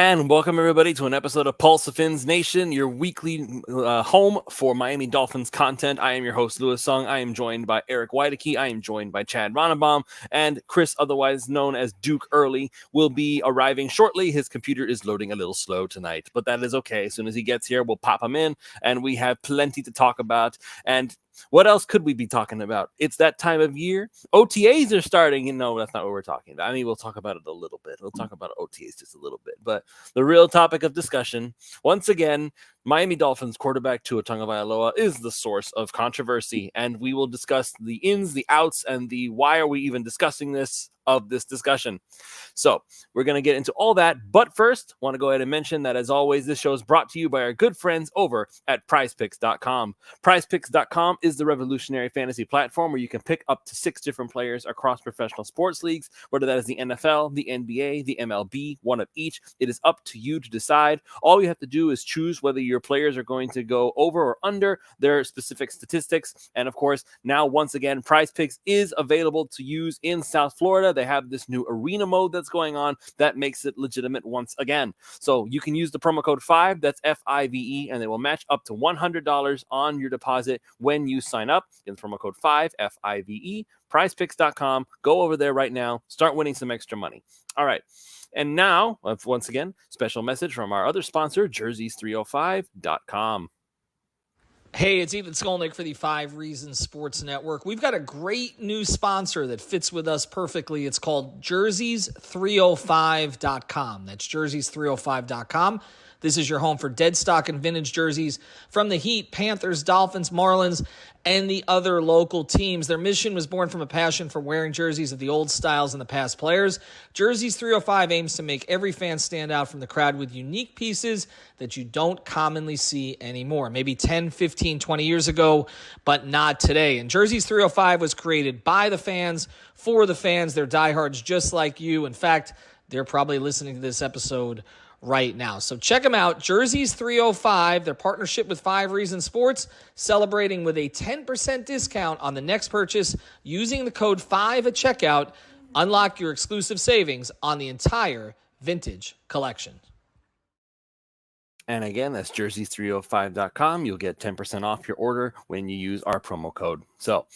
And welcome everybody to an episode of Pulse of Fins Nation, your weekly home for Miami Dolphins content. I am your host, Louis Sung. I am joined by Eric Weideke. I am joined by Chad Ronnebaum, and Chris, otherwise known as Duke Early, will be arriving shortly. His computer is loading a little slow tonight, but that is okay. As soon as he gets here, we'll pop him in, and we have plenty to talk about. And what else could we be talking about? It's that time of year. OTAs are starting. No, that's not what we're talking about. I mean, we'll talk about it a little bit. We'll talk about OTAs just a little bit. But the real topic of discussion, once again, Miami Dolphins quarterback Tua Tagovailoa is the source of controversy. And we will discuss the ins, the outs, and the why are we even discussing this of this discussion. So we're going to get into all that. But first, want to go ahead and mention that, as always, this show is brought to you by our good friends over at prizepicks.com. Prizepicks.com is the revolutionary fantasy platform where you can pick up to 6 different players across professional sports leagues, whether that is the NFL, the NBA, the MLB, one of each. It is up to you to decide. All you have to do is choose whether your players are going to go over or under their specific statistics. And of course, now once again, PrizePicks is available to use in South Florida. They have this new arena mode that's going on that makes it legitimate once again. So you can use the promo code 5, that's FIVE, and they will match up to $100 on your deposit when you sign up. Again, promo code 5, FIVE, prizepicks.com. Go over there right now. Start winning some extra money. All right. And now, once again, special message from our other sponsor, jerseys305.com. Hey, it's Ethan Skolnick for the 5 Reasons Sports Network. We've got a great new sponsor that fits with us perfectly. It's called jerseys305.com. That's jerseys305.com. This is your home for dead stock and vintage jerseys from the Heat, Panthers, Dolphins, Marlins, and the other local teams. Their mission was born from a passion for wearing jerseys of the old styles and the past players. Jerseys 305 aims to make every fan stand out from the crowd with unique pieces that you don't commonly see anymore. Maybe 10, 15, 20 years ago, but not today. And Jerseys 305 was created by the fans, for the fans. They're diehards just like you. In fact, they're probably listening to this episode right now. So check them out, Jerseys 305, their partnership with 5 Reasons Sports, celebrating with a 10% discount on the next purchase using the code 5 at checkout. Unlock your exclusive savings on the entire vintage collection. And again, that's jerseys305.com. You'll get 10% off your order when you use our promo code. So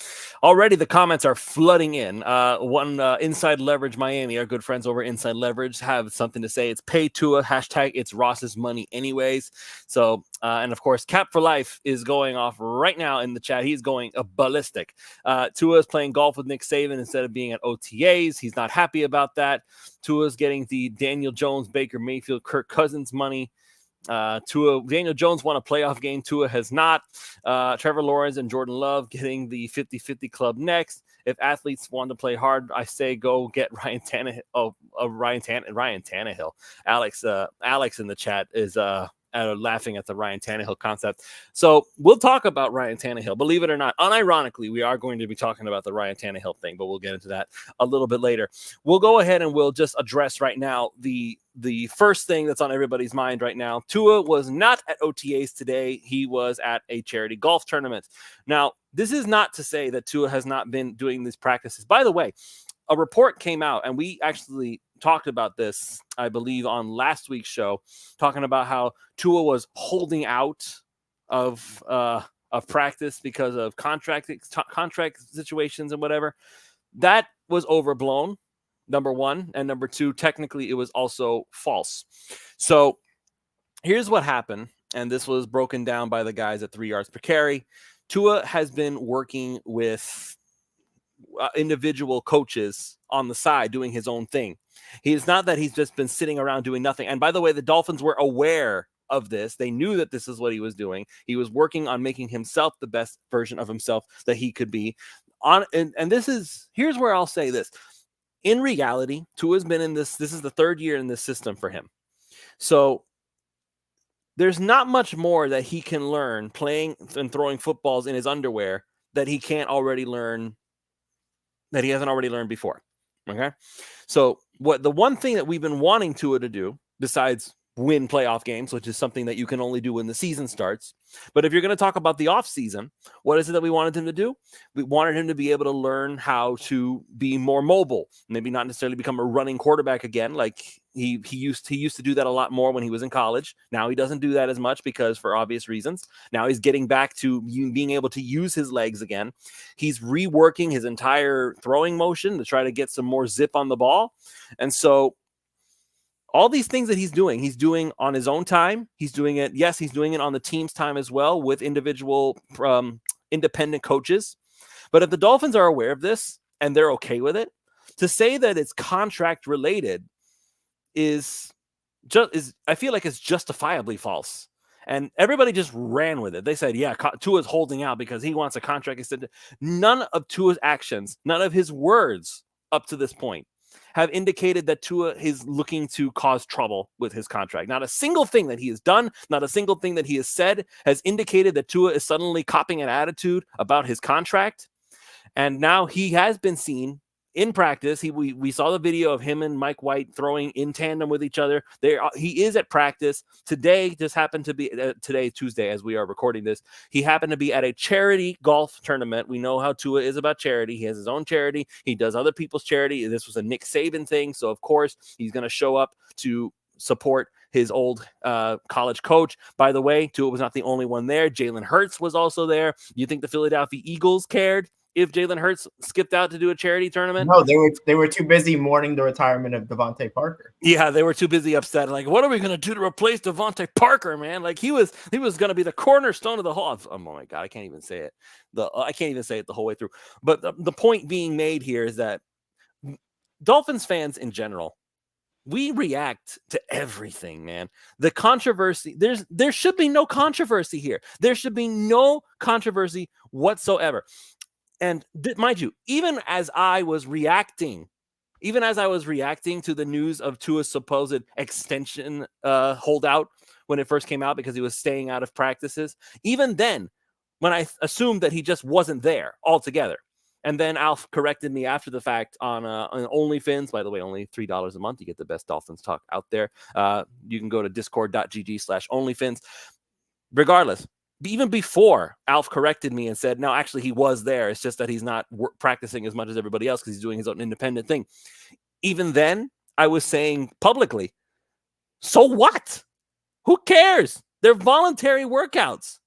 already the comments are flooding in. Inside Leverage Miami, our good friends over Inside Leverage, have something to say. It's pay Tua, hashtag it's Ross's money anyways. So, and of course, Cap for Life is going off right now in the chat. He's going ballistic. Tua is playing golf with Nick Saban instead of being at OTAs. He's not happy about that. Tua's getting the Daniel Jones, Baker Mayfield, Kirk Cousins money. Daniel Jones won a playoff game. Tua has not. Trevor Lawrence and Jordan Love getting the 50-50 club next. If athletes want to play hard, I say go get Ryan Tannehill. Ryan Tannehill. Alex in the chat is laughing at the Ryan Tannehill concept. So we'll talk about Ryan Tannehill. Believe it or not, unironically, we are going to be talking about the Ryan Tannehill thing, but we'll get into that a little bit later. We'll go ahead and we'll just address right now the first thing that's on everybody's mind right now. Tua was not at OTAs today. He was at a charity golf tournament. Now, this is not to say that Tua has not been doing these practices. By the way, a report came out, and we actually talked about this, I believe, on last week's show, talking about how Tua was holding out of practice because of contract situations and whatever. That was overblown, number one. And number two, technically, it was also false. So here's what happened, and this was broken down by the guys at 3 yards per carry. Tua has been working with individual coaches on the side doing his own thing. It's not that he's just been sitting around doing nothing. And by the way, the Dolphins were aware of this. They knew that this is what he was doing. He was working on making himself the best version of himself that he could be. Here's where I'll say this. In reality, Tua's been in this is the 3rd year in this system for him. So there's not much more that he can learn playing and throwing footballs in his underwear that he can't already learn, that he hasn't already learned before. Okay. So the one thing that we've been wanting Tua to do, besides win playoff games, which is something that you can only do when the season starts. But if you're going to talk about the offseason, what is it that we wanted him to do? We wanted him to be able to learn how to be more mobile, maybe not necessarily become a running quarterback again. Like he used to do that a lot more when he was in college. Now he doesn't do that as much because for obvious reasons. Now he's getting back to being able to use his legs again. He's reworking his entire throwing motion to try to get some more zip on the ball. And so all these things that he's doing on his own time. He's doing it. Yes, he's doing it on the team's time as well with individual independent coaches. But if the Dolphins are aware of this and they're okay with it, to say that it's contract related I feel like it's justifiably false. And everybody just ran with it. They said, yeah, Tua's holding out because he wants a contract extended. None of Tua's actions, none of his words up to this point have indicated that Tua is looking to cause trouble with his contract. Not a single thing that he has done, not a single thing that he has said has indicated that Tua is suddenly copying an attitude about his contract. And now he has been seen in practice. We saw the video of him and Mike White throwing in tandem with each other. He is at practice. Today just happened to be today, Tuesday, as we are recording this. He happened to be at a charity golf tournament. We know how Tua is about charity. He has his own charity. He does other people's charity. This was a Nick Saban thing. So, of course, he's going to show up to support his old college coach. By the way, Tua was not the only one there. Jalen Hurts was also there. You think the Philadelphia Eagles cared if Jalen Hurts skipped out to do a charity tournament? No, they were too busy mourning the retirement of Devontae Parker. Yeah, they were too busy upset. Like, what are we going to do to replace Devontae Parker, man? Like, he was going to be the cornerstone of the whole. Oh my God, I can't even say it. I can't even say it the whole way through. But the point being made here is that Dolphins fans in general, we react to everything, man. The controversy, there should be no controversy here. There should be no controversy whatsoever. And mind you, even as I was reacting to the news of Tua's supposed extension holdout when it first came out because he was staying out of practices, even then, when I assumed that he just wasn't there altogether, and then Alf corrected me after the fact on OnlyFins. By the way, only $3 a month. You get the best Dolphins talk out there. You can go to discord.gg/OnlyFins. Regardless, even before Alf corrected me and said, no, actually he was there. It's just that he's not practicing as much as everybody else because he's doing his own independent thing. Even then, I was saying publicly, so what? Who cares? They're voluntary workouts.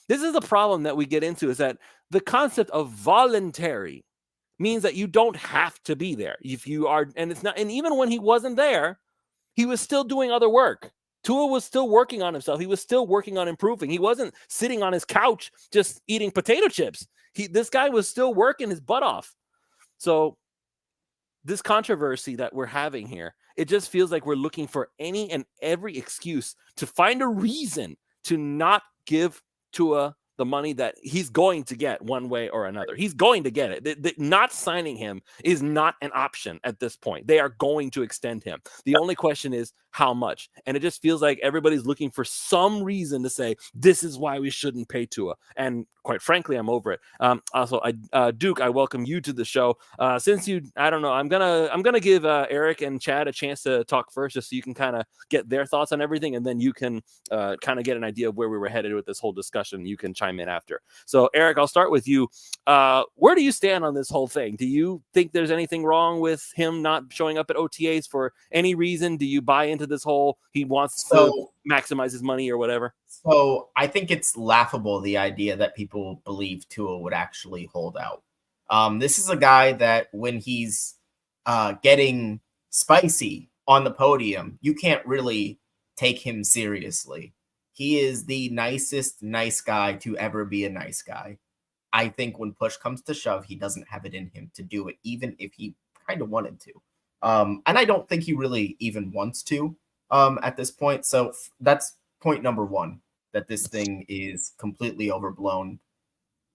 This is the problem that we get into, is that the concept of voluntary means that you don't have to be there. If you are, and it's not, and even when he wasn't there, he was still doing other work. Tua was still working on himself. He was still working on improving. He wasn't sitting on his couch just eating potato chips. This guy was still working his butt off. So this controversy that we're having here, it just feels like we're looking for any and every excuse to find a reason to not give Tua the money that he's going to get one way or another. He's going to get it. Not signing him is not an option at this point. They are going to extend him. The only question is how much. And it just feels like everybody's looking for some reason to say, this is why we shouldn't pay Tua. And quite frankly, I'm over it. Also, Duke, I welcome you to the show. Since I don't know, I'm gonna give Eric and Chad a chance to talk first, just so you can kind of get their thoughts on everything, and then you can kind of get an idea of where we were headed with this whole discussion. You can chime in after. So, Eric, I'll start with you. Where do you stand on this whole thing? Do you think there's anything wrong with him not showing up at OTAs for any reason? Do you buy into this whole he wants to maximize his money or whatever? So I think it's laughable, the idea that people believe Tua would actually hold out. This is a guy that when he's getting spicy on the podium, you can't really take him seriously. He is the nicest nice guy to ever be a nice guy. I think when push comes to shove, he doesn't have it in him to do it, even if he kind of wanted to. And I don't think he really even wants to at this point. So that's point number one, that this thing is completely overblown.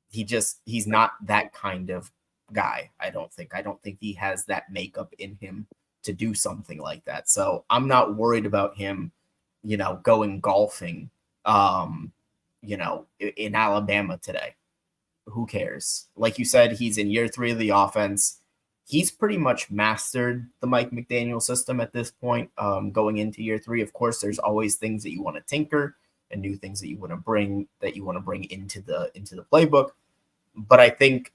He's not that kind of guy. I don't think he has that makeup in him to do something like that. So I'm not worried about him, going golfing, in Alabama today. Who cares? Like you said, he's in year 3 of the offense. he's pretty much mastered the Mike McDaniel system at this point. Going into year 3, of course, there's always things that you want to tinker and new things that you want to bring into the playbook. But I think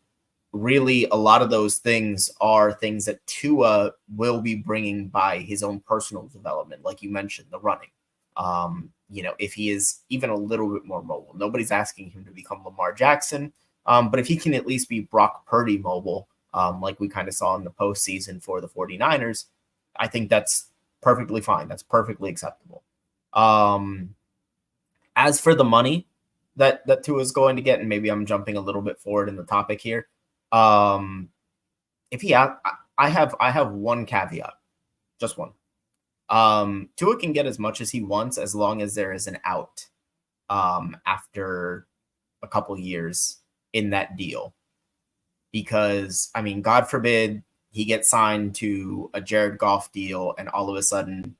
really a lot of those things are things that Tua will be bringing by his own personal development, like you mentioned, the running. If he is even a little bit more mobile, nobody's asking him to become Lamar Jackson, but if he can at least be Brock Purdy mobile, like we kind of saw in the postseason for the 49ers, I think that's perfectly fine. That's perfectly acceptable. As for the money that Tua is going to get, and maybe I'm jumping a little bit forward in the topic here. If he, I have one caveat, just one. Tua can get as much as he wants as long as there is an out after a couple years in that deal. Because, I mean, God forbid he gets signed to a Jared Goff deal and all of a sudden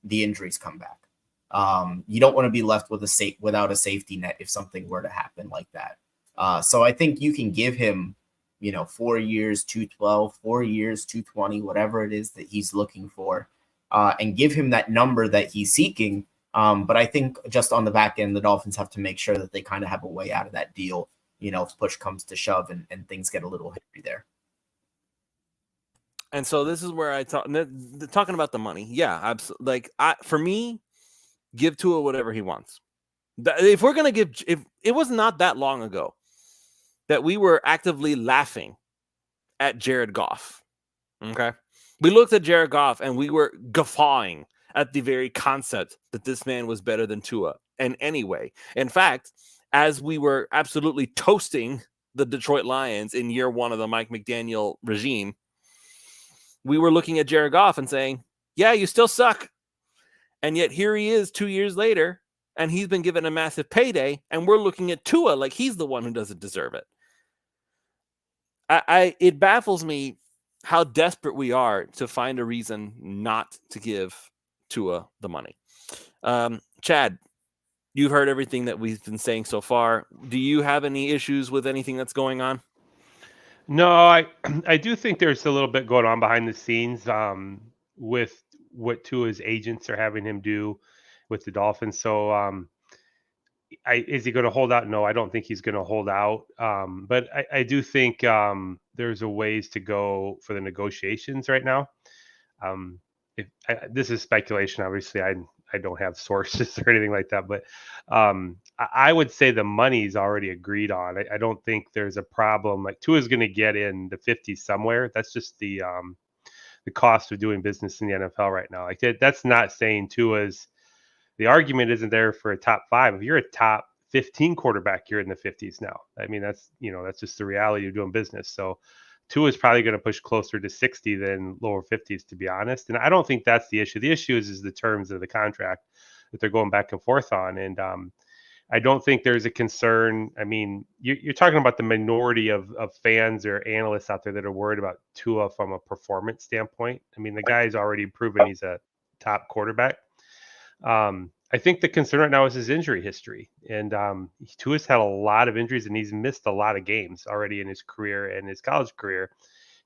the injuries come back. You don't want to be left with without a safety net if something were to happen like that. So I think you can give him, 4 years, 212, 4 years, 220, whatever it is that he's looking for, and give him that number that he's seeking. But I think just on the back end, the Dolphins have to make sure that they kind of have a way out of that deal, if push comes to shove and things get a little hairy there. And so this is where I talking about the money. Yeah, absolutely. For me, give Tua whatever he wants. If we're going to if it was not that long ago that we were actively laughing at Jared Goff. Okay. We looked at Jared Goff and we were guffawing at the very concept that this man was better than Tua. And anyway, in fact, as we were absolutely toasting the Detroit Lions in year 1 of the Mike McDaniel regime, we were looking at Jared Goff and saying, yeah, you still suck. And yet here he is 2 years later, and he's been given a massive payday, and we're looking at Tua like he's the one who doesn't deserve it. It baffles me how desperate we are to find a reason not to give Tua the money. Chad, you've heard everything that we've been saying so far. Do you have any issues with anything that's going on? No, I do think there's a little bit going on behind the scenes with what Tua's agents are having him do with the Dolphins. So is he going to hold out? No, I don't think he's going to hold out. But I do think there's a ways to go for the negotiations right now. This is speculation, obviously. I don't have sources or anything like that, but I would say the money's already agreed on. I don't think there's a problem. Like Tua's going to get in the 50s somewhere. That's just the cost of doing business in the NFL right now. Like that's not saying Tua's. The argument isn't there for a top 5. If you're a top 15 quarterback, you're in the 50s now. I mean, that's just the reality of doing business. So Tua is probably going to push closer to 60 than lower 50s, to be honest. And I don't think that's the issue. The issue is the terms of the contract that they're going back and forth on. And I don't think there's a concern. I mean, you're talking about the minority of fans or analysts out there that are worried about Tua from a performance standpoint. I mean, the guy's already proven he's a top quarterback. I think the concern right now is his injury history. And Tua's had a lot of injuries, and he's missed a lot of games already in his career and his college career.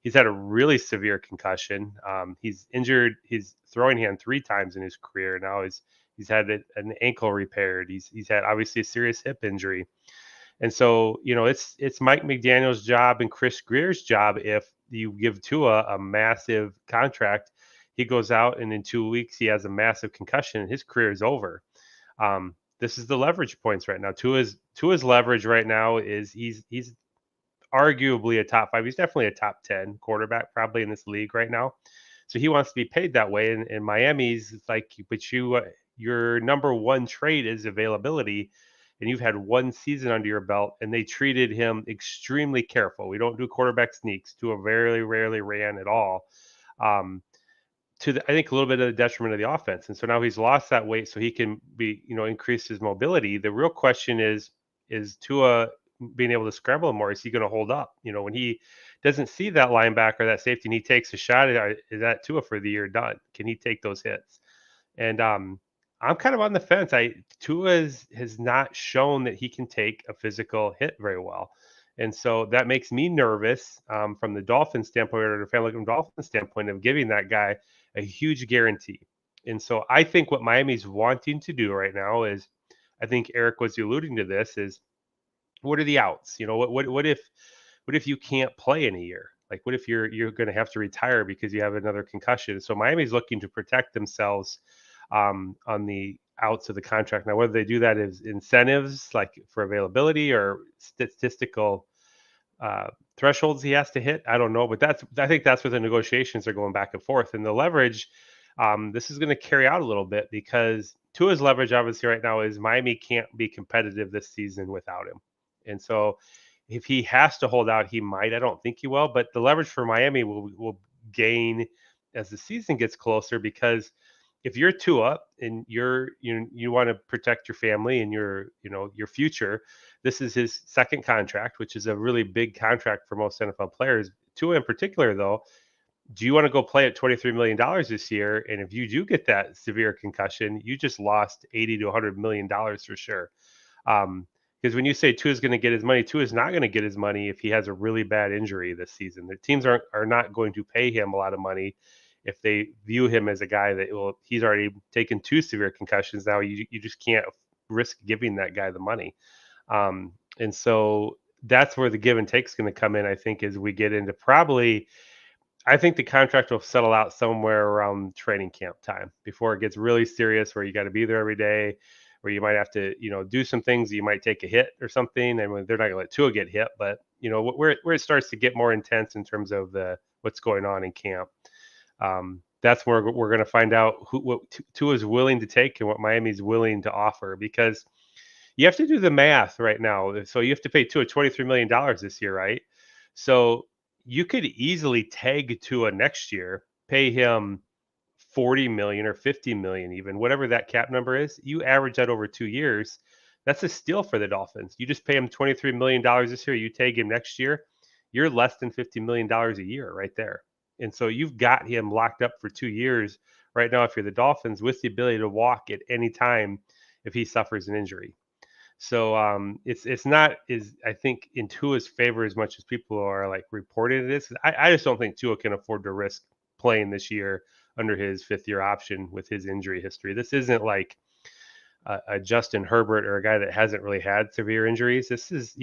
He's had a really severe concussion. He's injured his throwing hand 3 times in his career. Now he's had an ankle repaired. He's had obviously a serious hip injury. And so, it's Mike McDaniel's job and Chris Greer's job. If you give Tua a massive contract, he goes out and in 2 weeks he has a massive concussion and his career is over. This is the leverage points right now. Tua's leverage right now is he's arguably a top 5. He's definitely a top 10 quarterback probably in this league right now. So he wants to be paid that way. And in Miami's like, but your number 1 trade is availability. And you've had 1 season under your belt, and they treated him extremely careful. We don't do quarterback sneaks. Tua very rarely ran at all. I think a little bit of the detriment of the offense. And so now he's lost that weight so he can be, increase his mobility. The real question is Tua being able to scramble more? Is he going to hold up? When he doesn't see that linebacker, that safety, and he takes a shot, is that Tua for the year done? Can he take those hits? And I'm kind of on the fence. Tua has not shown that he can take a physical hit very well. And so that makes me nervous from the Dolphins standpoint or the family Dolphins standpoint of giving that guy a huge guarantee. And so I think what Miami's wanting to do right now is, I think Eric was alluding to this, is what are the outs? You know, what if you can't play in a year? Like, what if you're going to have to retire because you have another concussion? So Miami's looking to protect themselves on the outs of the contract. Now, whether they do that is incentives like for availability or statistical thresholds he has to hit, I don't know. But I think that's where the negotiations are going back and forth, and the leverage. This is going to carry out a little bit because Tua's leverage, obviously, right now is Miami can't be competitive this season without him, and so if he has to hold out, he might. I don't think he will, but the leverage for Miami will gain as the season gets closer because if you're Tua and you want to protect your family and your future, this is his second contract, which is a really big contract for most NFL players. Tua in particular, though, do you want to go play at $23 million this year? And if you do get that severe concussion, you just lost $80 to $100 million for sure. Because when you say Tua is going to get his money, Tua is not going to get his money if he has a really bad injury this season. The teams are not going to pay him a lot of money if they view him as a guy that he's already taken 2 severe concussions. Now you just can't risk giving that guy the money. And so that's where the give and take is going to come in, I think, as we get into I think the contract will settle out somewhere around training camp time before it gets really serious, where you got to be there every day, where you might have to, do some things. You might take a hit or something. I mean, they're not going to let Tua get hit, but where it starts to get more intense in terms of what's going on in camp. That's where we're going to find out what Tua is willing to take and what Miami's willing to offer, because you have to do the math right now. So you have to pay Tua $23 million this year, right? So you could easily tag Tua next year, pay him 40 million or 50 million, even whatever that cap number is. You average that over 2 years. That's a steal for the Dolphins. You just pay him $23 million this year. You tag him next year. You're less than $50 million a year right there. And so you've got him locked up for 2 years right now if you're the Dolphins, with the ability to walk at any time if he suffers an injury. So it's not I think in Tua's favor as much as people are like reporting it is. I just don't think Tua can afford to risk playing this year under his 5th-year option with his injury history. This isn't like a Justin Herbert or a guy that hasn't really had severe injuries. This is,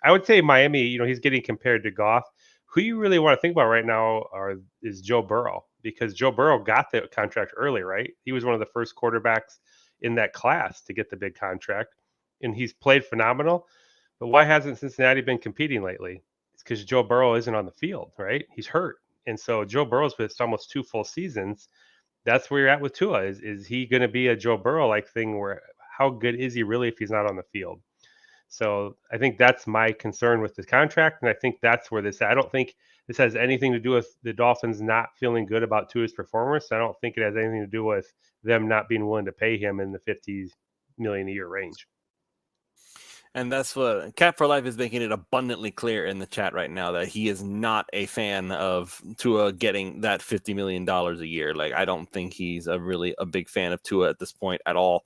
I would say Miami, he's getting compared to Goff. Who you really want to think about right now is Joe Burrow, because Joe Burrow got the contract early, right? He was one of the first quarterbacks in that class to get the big contract, and he's played phenomenal. But why hasn't Cincinnati been competing lately? It's because Joe Burrow isn't on the field, right? He's hurt. And so Joe Burrow's missed almost 2 full seasons. That's where you're at with Tua. Is he going to be a Joe Burrow-like thing where how good is he really if he's not on the field? So I think that's my concern with the contract, and I think that's where I don't think this has anything to do with the Dolphins not feeling good about Tua's performance. I don't think it has anything to do with them not being willing to pay him in the $50 million a year range. And that's what Cap for Life is making it abundantly clear in the chat right now, that he is not a fan of Tua getting that $50 million a year. Like, I don't think he's really a big fan of Tua at this point at all.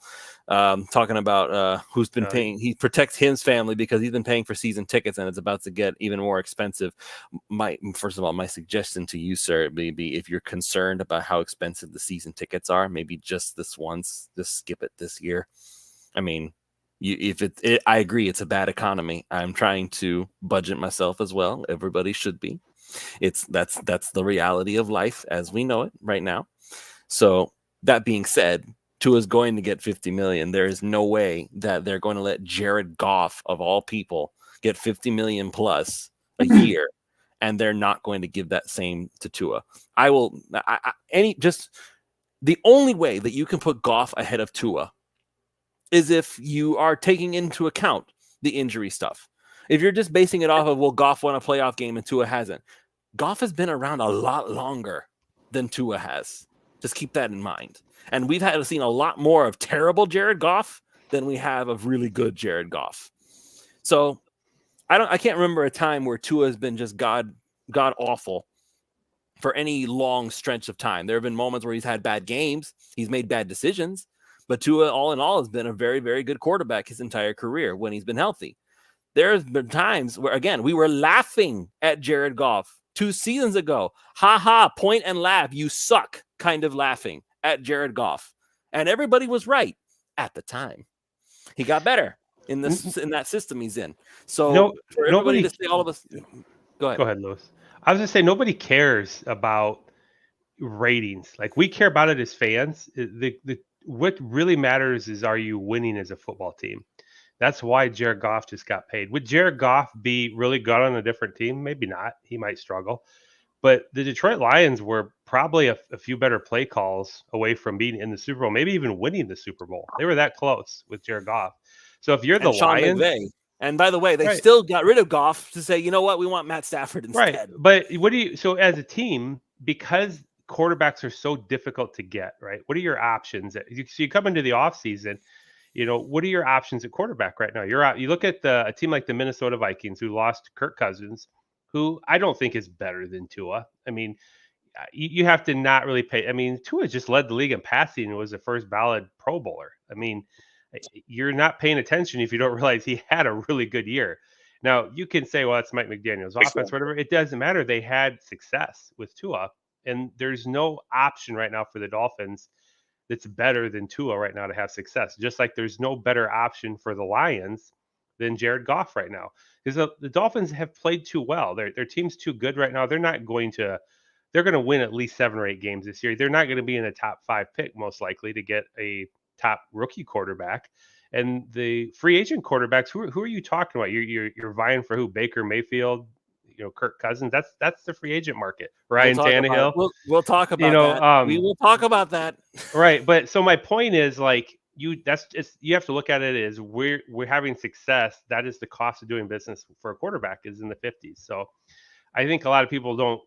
Talking about who's been paying, he protects his family because he's been paying for season tickets and it's about to get even more expensive. First of all, my suggestion to you, sir, maybe if you're concerned about how expensive the season tickets are, maybe just this once, just skip it this year. I mean, I agree, it's a bad economy. I'm trying to budget myself as well. Everybody should be. That's the reality of life as we know it right now. So that being said, Tua is going to get 50 million. There is no way that they're going to let Jared Goff, of all people, get 50 million plus a year, and they're not going to give that same to Tua. The only way that you can put Goff ahead of Tua is if you are taking into account the injury stuff. If you're just basing it off of, well, Goff won a playoff game and Tua hasn't. Goff has been around a lot longer than Tua has. Just keep that in mind. And we've seen a lot more of terrible Jared Goff than we have of really good Jared Goff. So I can't remember a time where Tua has been just god awful for any long stretch of time. There have been moments where he's had bad games, he's made bad decisions, but Tua, all in all, has been a very, very good quarterback his entire career when he's been healthy. There's been times where, again, we were laughing at Jared Goff 2 seasons ago. Ha ha, point and laugh. You suck, kind of laughing at Jared Goff. And everybody was right at the time. He got better in that system he's in. So for everybody to say, all of us, go ahead. Go ahead, Lewis. I was going to say, nobody cares about ratings. Like, we care about it as fans. What really matters is, are you winning as a football team? That's why Jared Goff just got paid. Would Jared Goff be really good on a different team? Maybe not. He might struggle. But the Detroit Lions were probably a few better play calls away from being in the Super Bowl, maybe even winning the Super Bowl. They were that close with Jared Goff. So if you're the Lions, and by the way, they still got rid of Goff to say, you know what, we want Matt Stafford instead. Right. But what do you? So as a team, because quarterbacks are so difficult to get, right? What are your options? So you come into the offseason, what are your options at quarterback right now? You look at a team like the Minnesota Vikings, who lost Kirk Cousins, who I don't think is better than Tua. I mean, you have to not really pay. I mean, Tua just led the league in passing and was the first ballot Pro Bowler. I mean, you're not paying attention if you don't realize he had a really good year. Now, you can say, well, it's Mike McDaniel's offense, whatever. It doesn't matter. They had success with Tua, and there's no option right now for the Dolphins that's better than Tua right now to have success. Just like there's no better option for the Lions than Jared Goff right now. Because the Dolphins have played too well. Their team's too good right now. They're going to win at least 7 or 8 games this year. They're not going to be in a top 5 pick, most likely, to get a top rookie quarterback. And the free agent quarterbacks, who are you talking about? You're vying for who? Baker Mayfield, Kirk Cousins. That's the free agent market. Ryan Tannehill. We'll talk about that. We will talk about that. Right. But so my point is, like, you have to look at it as we're having success. That is the cost of doing business for a quarterback is in the 50s. So I think a lot of people don't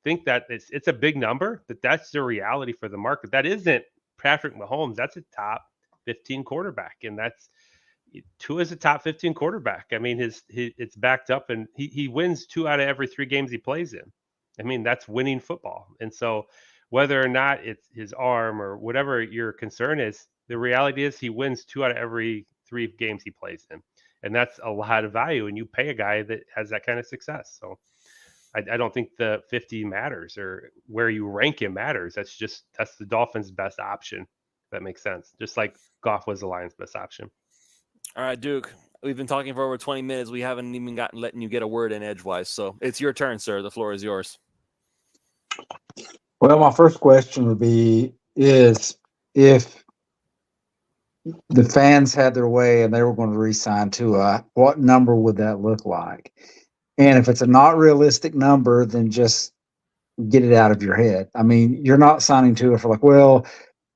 think that it's a big number, but that's the reality for the market. That isn't Patrick Mahomes. That's a top 15 quarterback, and Tua is a top 15 quarterback. I mean, it's backed up, and he wins 2 out of every 3 games he plays in. I mean, that's winning football. And so whether or not it's his arm or whatever your concern is, the reality is he wins 2 out of every 3 games he plays in, and that's a lot of value. And you pay a guy that has that kind of success. So I don't think the 50 matters or where you rank him matters. That's the Dolphins' best option. That makes sense. Just like Goff was the Lions' best option. All right, Duke, we've been talking for over 20 minutes. We haven't even letting you get a word in edgewise. So it's your turn, sir. The floor is yours. Well, my first question would be is if the fans had their way and they were going to re-sign Tua, what number would that look like? And if it's a not realistic number, then just get it out of your head. I mean, you're not signing Tua for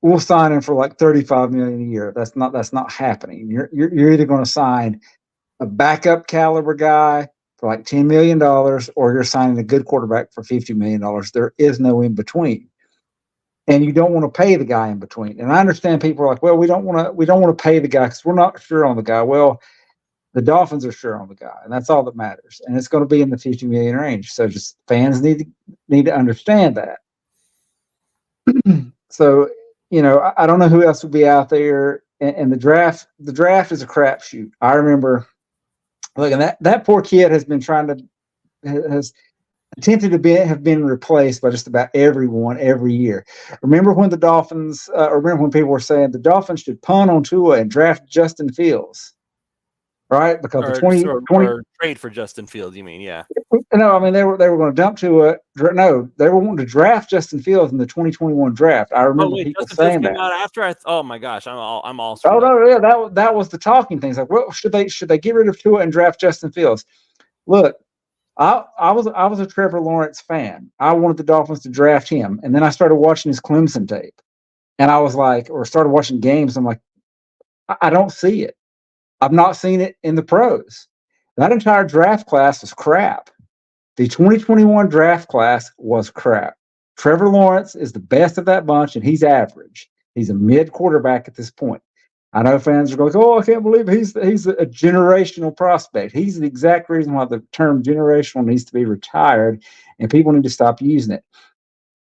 we'll sign him for $35 million a year. That's not happening. You're either going to sign a backup caliber guy for $10 million, or you're signing a good quarterback for $50 million. There is no in between. And you don't want to pay the guy in between. And I understand people are like, well, we don't want to pay the guy because we're not sure on the guy. Well, the Dolphins are sure on the guy, and that's all that matters. And it's going to be in the 50 million range. So just fans need to understand that. So, I don't know who else will be out there. And the draft is a crapshoot. I remember, and that poor kid has been has attempted to have been replaced by just about everyone every year. Remember when the Dolphins, remember when people were saying the Dolphins should punt on Tua and draft Justin Fields, right? Because the 20 trade for Justin Fields, you mean? Yeah. No, I mean they were going to dump Tua. No, they were wanting to draft Justin Fields in the 2021 draft. I remember people Justin saying Fields that. Came out after oh my gosh, I'm all. Oh no, yeah, that was the talking things. Like, well, should they get rid of Tua and draft Justin Fields? Look, I was a Trevor Lawrence fan. I wanted the Dolphins to draft him, and then I started watching his Clemson tape, and I was like, or started watching games. I'm like, I don't see it. I've not seen it in the pros. That entire draft class was crap. The 2021 draft class was crap. Trevor Lawrence is the best of that bunch, and he's average. He's a mid quarterback at this point. I know fans are going, oh, I can't believe he's a generational prospect. He's the exact reason why the term generational needs to be retired, and people need to stop using it.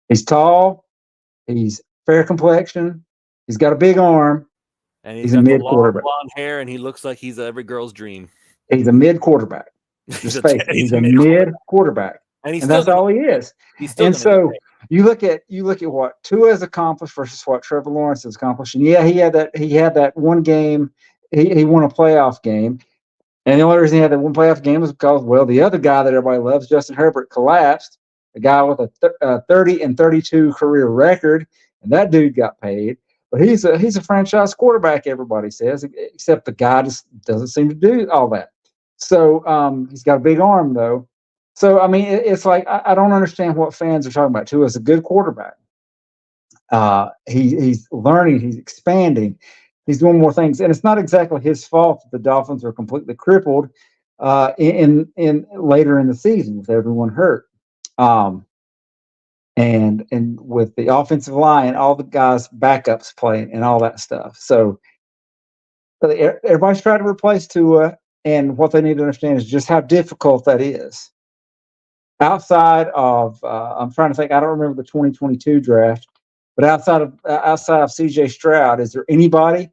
He's tall. He's fair complexion. He's got a big arm. And he's got a mid quarterback. Blonde hair, and he looks like he's every girl's dream. He's a mid quarterback. Just face it. He's a mid quarterback. And that's all he is. He's still and so you look at what Tua has accomplished versus what Trevor Lawrence has accomplished. And yeah, he had that one game. He won a playoff game. And the only reason he had that one playoff game was because, well, the other guy that everybody loves, Justin Herbert, collapsed. A guy with a 30-32 career record, and that dude got paid. But he's a franchise quarterback, everybody says, except the guy just doesn't seem to do all that. So he's got a big arm, though. So, I mean, it's like I don't understand what fans are talking about. Tua is a good quarterback. He's learning. He's expanding. He's doing more things. And it's not exactly his fault that the Dolphins are completely crippled in later in the season with everyone hurt. And with the offensive line, all the guys backups playing and all that stuff. So everybody's trying to replace Tua, and what they need to understand is just how difficult that is. Outside of, I'm trying to think, I don't remember the 2022 draft, but outside of CJ Stroud, is there anybody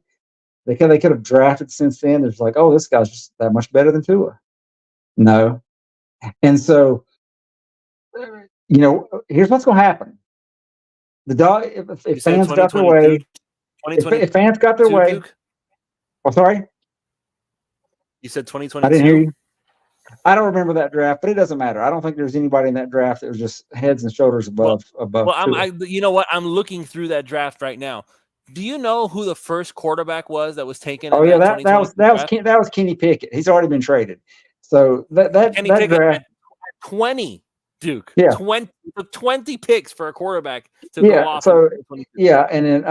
they could have drafted since then? There's like, oh, this guy's just that much better than Tua. No, and so. Here's what's going to happen. If fans got their way, if fans got their way. Oh, sorry. You said 2022. I didn't hear you. I don't remember that draft, but it doesn't matter. I don't think there's anybody in that draft that was just heads and shoulders above. Well, you know what? I'm looking through that draft right now. Do you know who the first quarterback was that was taken? Oh yeah, that was Kenny Pickett. He's already been traded. So that draft 20. Duke, yeah, 20 picks for a quarterback to go off. So yeah, and then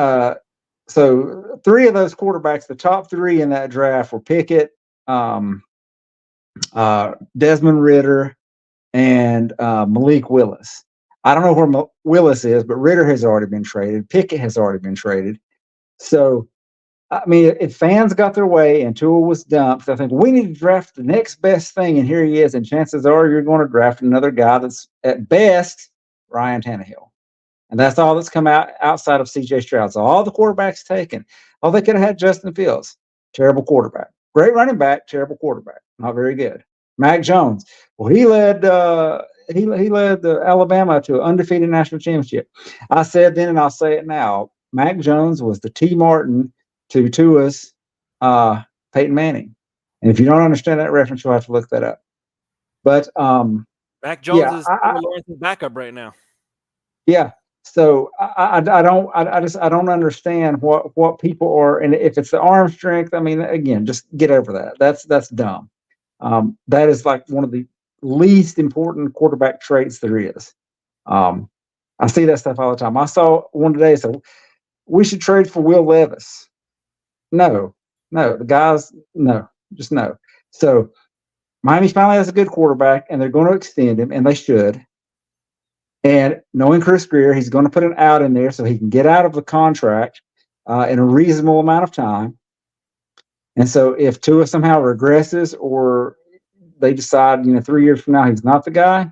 so three of those quarterbacks, the top three in that draft were Pickett, Desmond Ridder, and Malik Willis. I don't know where Willis is, but Ridder has already been traded. Pickett has already been traded. So I mean, if fans got their way and Tua was dumped, I think we need to draft the next best thing, and here he is. And chances are you're going to draft another guy that's at best Ryan Tannehill, and that's all that's come out outside of C.J. Stroud. So all the quarterbacks taken. Oh, they could have had Justin Fields, terrible quarterback, great running back, terrible quarterback, not very good. Mac Jones, well, he led Alabama to an undefeated national championship. I said then, and I'll say it now: Mac Jones was the T. Martin to Tua's Peyton Manning. And if you don't understand that reference, you'll have to look that up. But Mac Jones is Lawrence's backup right now. Yeah. So I don't understand what people are, and if it's the arm strength, I mean, again, just get over that. That's dumb. That is like one of the least important quarterback traits there is. I see that stuff all the time. I saw one today, so we should trade for Will Levis. No, the guys, no, just no. So Miami finally has a good quarterback, and they're going to extend him, and they should. And knowing Chris Greer, he's going to put an out in there so he can get out of the contract in a reasonable amount of time. And so if Tua somehow regresses or they decide, 3 years from now he's not the guy,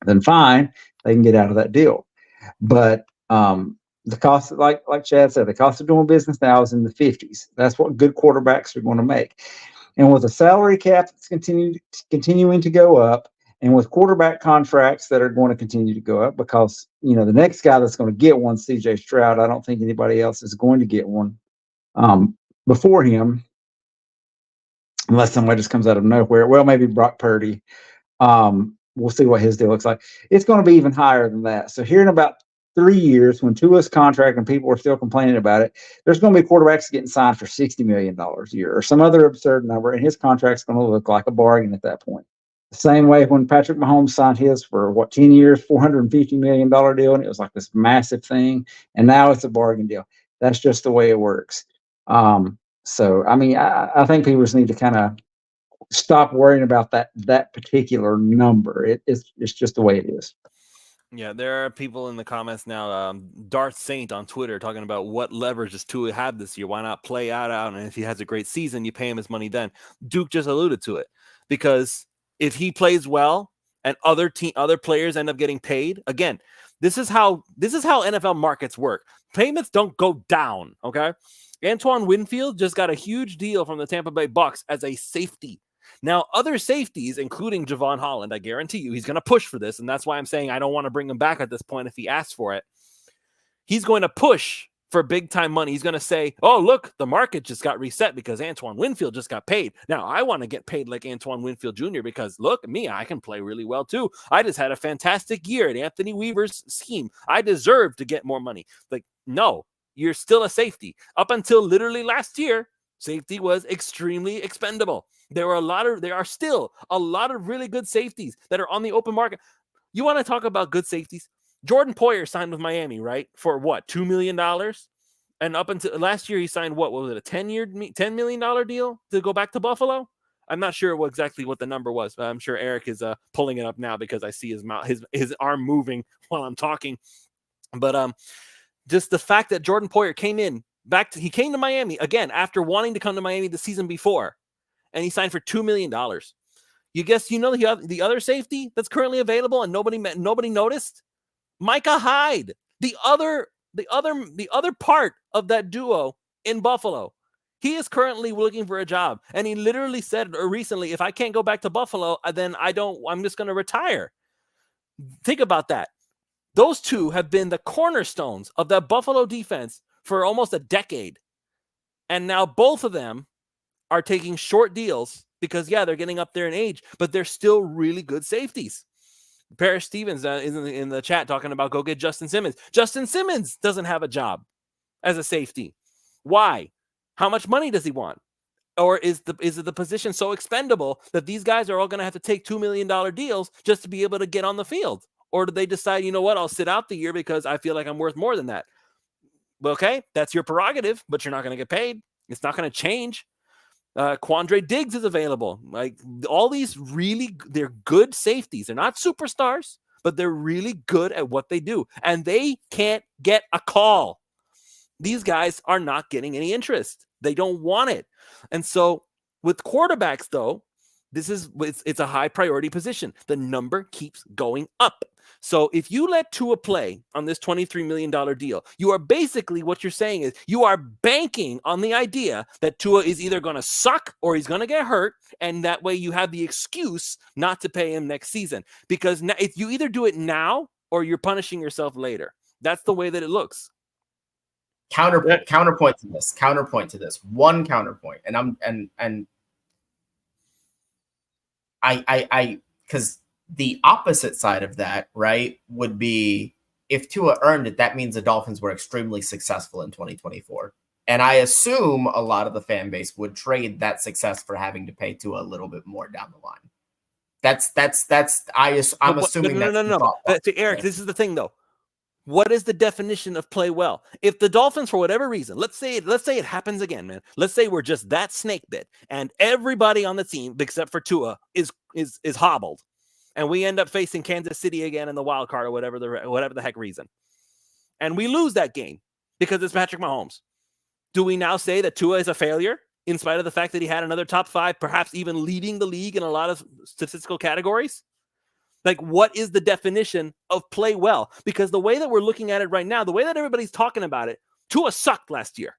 then fine, they can get out of that deal. But the cost, like Chad said, the cost of doing business now is in the 50s. That's what good quarterbacks are going to make. And with a salary cap that's continuing to go up, and with quarterback contracts that are going to continue to go up, because the next guy that's going to get one, C.J. Stroud, I don't think anybody else is going to get one before him, unless somebody just comes out of nowhere. Well, maybe Brock Purdy. We'll see what his deal looks like. It's going to be even higher than that. So here in about 3 years, when Tua's contract and people are still complaining about it, there's going to be quarterbacks getting signed for $60 million a year or some other absurd number, and his contract's going to look like a bargain at that point. The same way when Patrick Mahomes signed his for 10 years, $450 million deal, and it was like this massive thing, and now it's a bargain deal. That's just the way it works. So, I mean, I think people just need to kind of stop worrying about that particular number. It's just the way it is. Yeah, there are people in the comments now. Darth Saint on Twitter talking about what leverage does Tua have this year? Why not play out? And if he has a great season, you pay him his money then. Duke just alluded to it, because if he plays well and other players end up getting paid, again, this is how NFL markets work. Payments don't go down. Okay, Antoine Winfield just got a huge deal from the Tampa Bay Bucks as a safety. Now, other safeties, including Javon Holland, I guarantee you he's going to push for this, and that's why I'm saying I don't want to bring him back at this point if he asks for it. He's going to push for big-time money. He's going to say, oh, look, the market just got reset because Antoine Winfield just got paid. Now, I want to get paid like Antoine Winfield Jr. because, look at me, I can play really well too. I just had a fantastic year at Anthony Weaver's scheme. I deserve to get more money. Like, no, you're still a safety. Up until literally last year, safety was extremely expendable. There are still a lot of really good safeties that are on the open market. You want to talk about good safeties? Jordan Poyer signed with Miami, right? For what, $2 million? And up until last year, he signed what was it, a $10 million deal to go back to Buffalo? I'm not sure exactly what the number was, but I'm sure Eric is pulling it up now because I see his mouth, his arm moving while I'm talking. But just the fact that Jordan Poyer came to Miami again after wanting to come to Miami the season before, and he signed for $2 million. The other safety that's currently available and nobody noticed? Micah Hyde, the other part of that duo in Buffalo. He is currently looking for a job, and he literally said recently, if I can't go back to Buffalo, then I'm just going to retire. Think about that. Those two have been the cornerstones of that Buffalo defense for almost a decade. And now both of them are taking short deals because, yeah, they're getting up there in age, but they're still really good safeties. Paris Stevens is in the chat talking about go get Justin Simmons. Justin Simmons doesn't have a job as a safety. Why? How much money does he want? Or is it the position so expendable that these guys are all going to have to take $2 million deals just to be able to get on the field? Or do they decide, you know what, I'll sit out the year because I feel like I'm worth more than that? Well, okay, that's your prerogative, but you're not going to get paid. It's not going to change. Quandre Diggs is available. Like all these they're good safeties. They're not superstars, but they're really good at what they do. And they can't get a call. These guys are not getting any interest. They don't want it. And so with quarterbacks, though, it's a high priority position. The number keeps going up. So if you let Tua play on this $23 million deal, you are basically, what you're saying is you are banking on the idea that Tua is either going to suck or he's going to get hurt. And that way you have the excuse not to pay him next season. Because if you either do it now or you're punishing yourself later. That's the way that it looks. Counterpoint to this. One counterpoint. And I because the opposite side of that, right, would be if Tua earned it, that means the Dolphins were extremely successful in 2024. And I assume a lot of the fan base would trade that success for having to pay Tua a little bit more down the line. I'm assuming that's no. Eric, this is the thing though. What is the definition of play well? If the Dolphins, for whatever reason, let's say it happens again, man. Let's say we're just that snake bit, and everybody on the team except for Tua is hobbled, and we end up facing Kansas City again in the wild card or whatever the heck reason, and we lose that game because it's Patrick Mahomes. Do we now say that Tua is a failure in spite of the fact that he had another top 5, perhaps even leading the league in a lot of statistical categories? Like, what is the definition of play well? Because the way that we're looking at it right now, the way that everybody's talking about it, Tua sucked last year.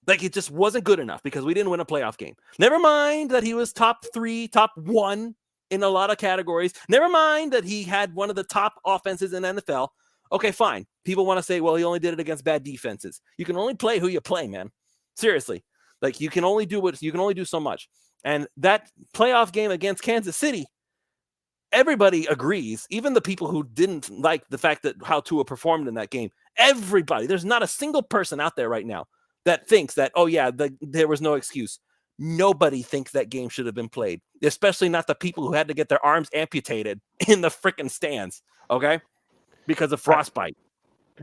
Like, it just wasn't good enough because we didn't win a playoff game. Never mind that he was top 3, top 1 in a lot of categories. Never mind that he had one of the top offenses in NFL. Okay, fine. People want to say, well, he only did it against bad defenses. You can only play who you play, man. Seriously. Like, you can only do so much. And that playoff game against Kansas City, everybody agrees, even the people who didn't like the fact that how Tua performed in that game, everybody, there's not a single person out there right now that thinks that, oh yeah, there was no excuse. Nobody thinks that game should have been played, especially not the people who had to get their arms amputated in the freaking stands, okay, because of frostbite.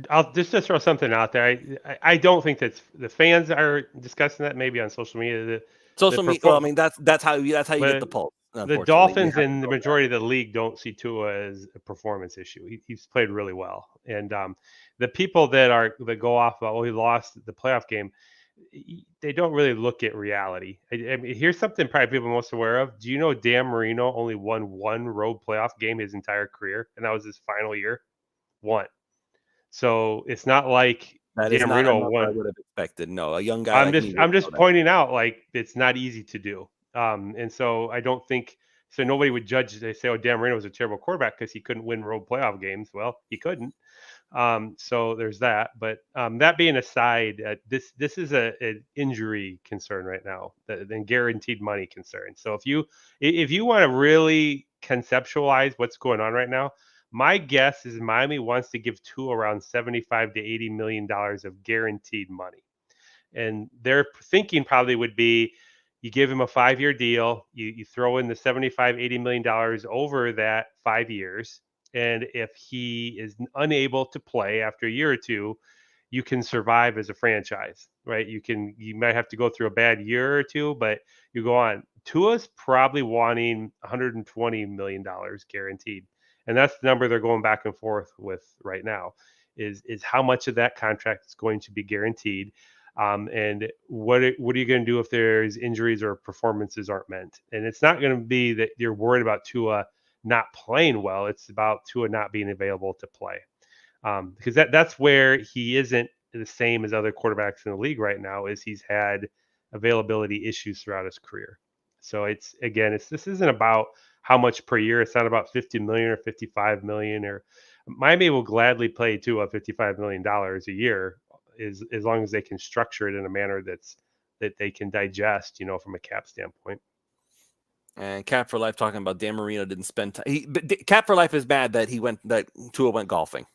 I'll just throw something out there. I don't think that the fans are discussing that maybe on social media. Social media. Well, I mean, that's how you get the pulse. The Dolphins and the majority of the league don't see Tua as a performance issue. He's played really well, and the people that go off about, oh, he lost the playoff game, they don't really look at reality. I mean, here's something probably people are most aware of. Do you know Dan Marino only won one road playoff game his entire career, and that was his final year? One. So it's not like Dan Marino won. I would have expected. No, a young guy. I'm just pointing out, like, it's not easy to do. And so I don't think so. Nobody would judge. They say, "Oh, Dan Marino was a terrible quarterback because he couldn't win road playoff games." Well, he couldn't. So there's that. But that being aside, this is an injury concern right now, than guaranteed money concern. So if you want to really conceptualize what's going on right now, my guess is Miami wants to give Tua around 75 to 80 million dollars of guaranteed money, and their thinking probably would be you give him a 5-year deal, you throw in the 75 80 million dollars over that 5 years, and if he is unable to play after a year or two, you can survive as a franchise, right? You might have to go through a bad year or two, but you go on. Tua's probably wanting 120 million dollars guaranteed, and that's the number they're going back and forth with right now, is how much of that contract is going to be guaranteed. And what are you going to do if there's injuries or performances aren't meant? And it's not going to be that you're worried about Tua not playing well. It's about Tua not being available to play, because that's where he isn't the same as other quarterbacks in the league right now. Is he's had availability issues throughout his career. So this isn't about how much per year. It's not about 50 million or 55 million. Or Miami will gladly pay Tua $55 million a year, as long as they can structure it in a manner that they can digest, from a cap standpoint. And Cap for Life talking about Dan Marino didn't spend time. Cap for Life is mad that Tua went golfing.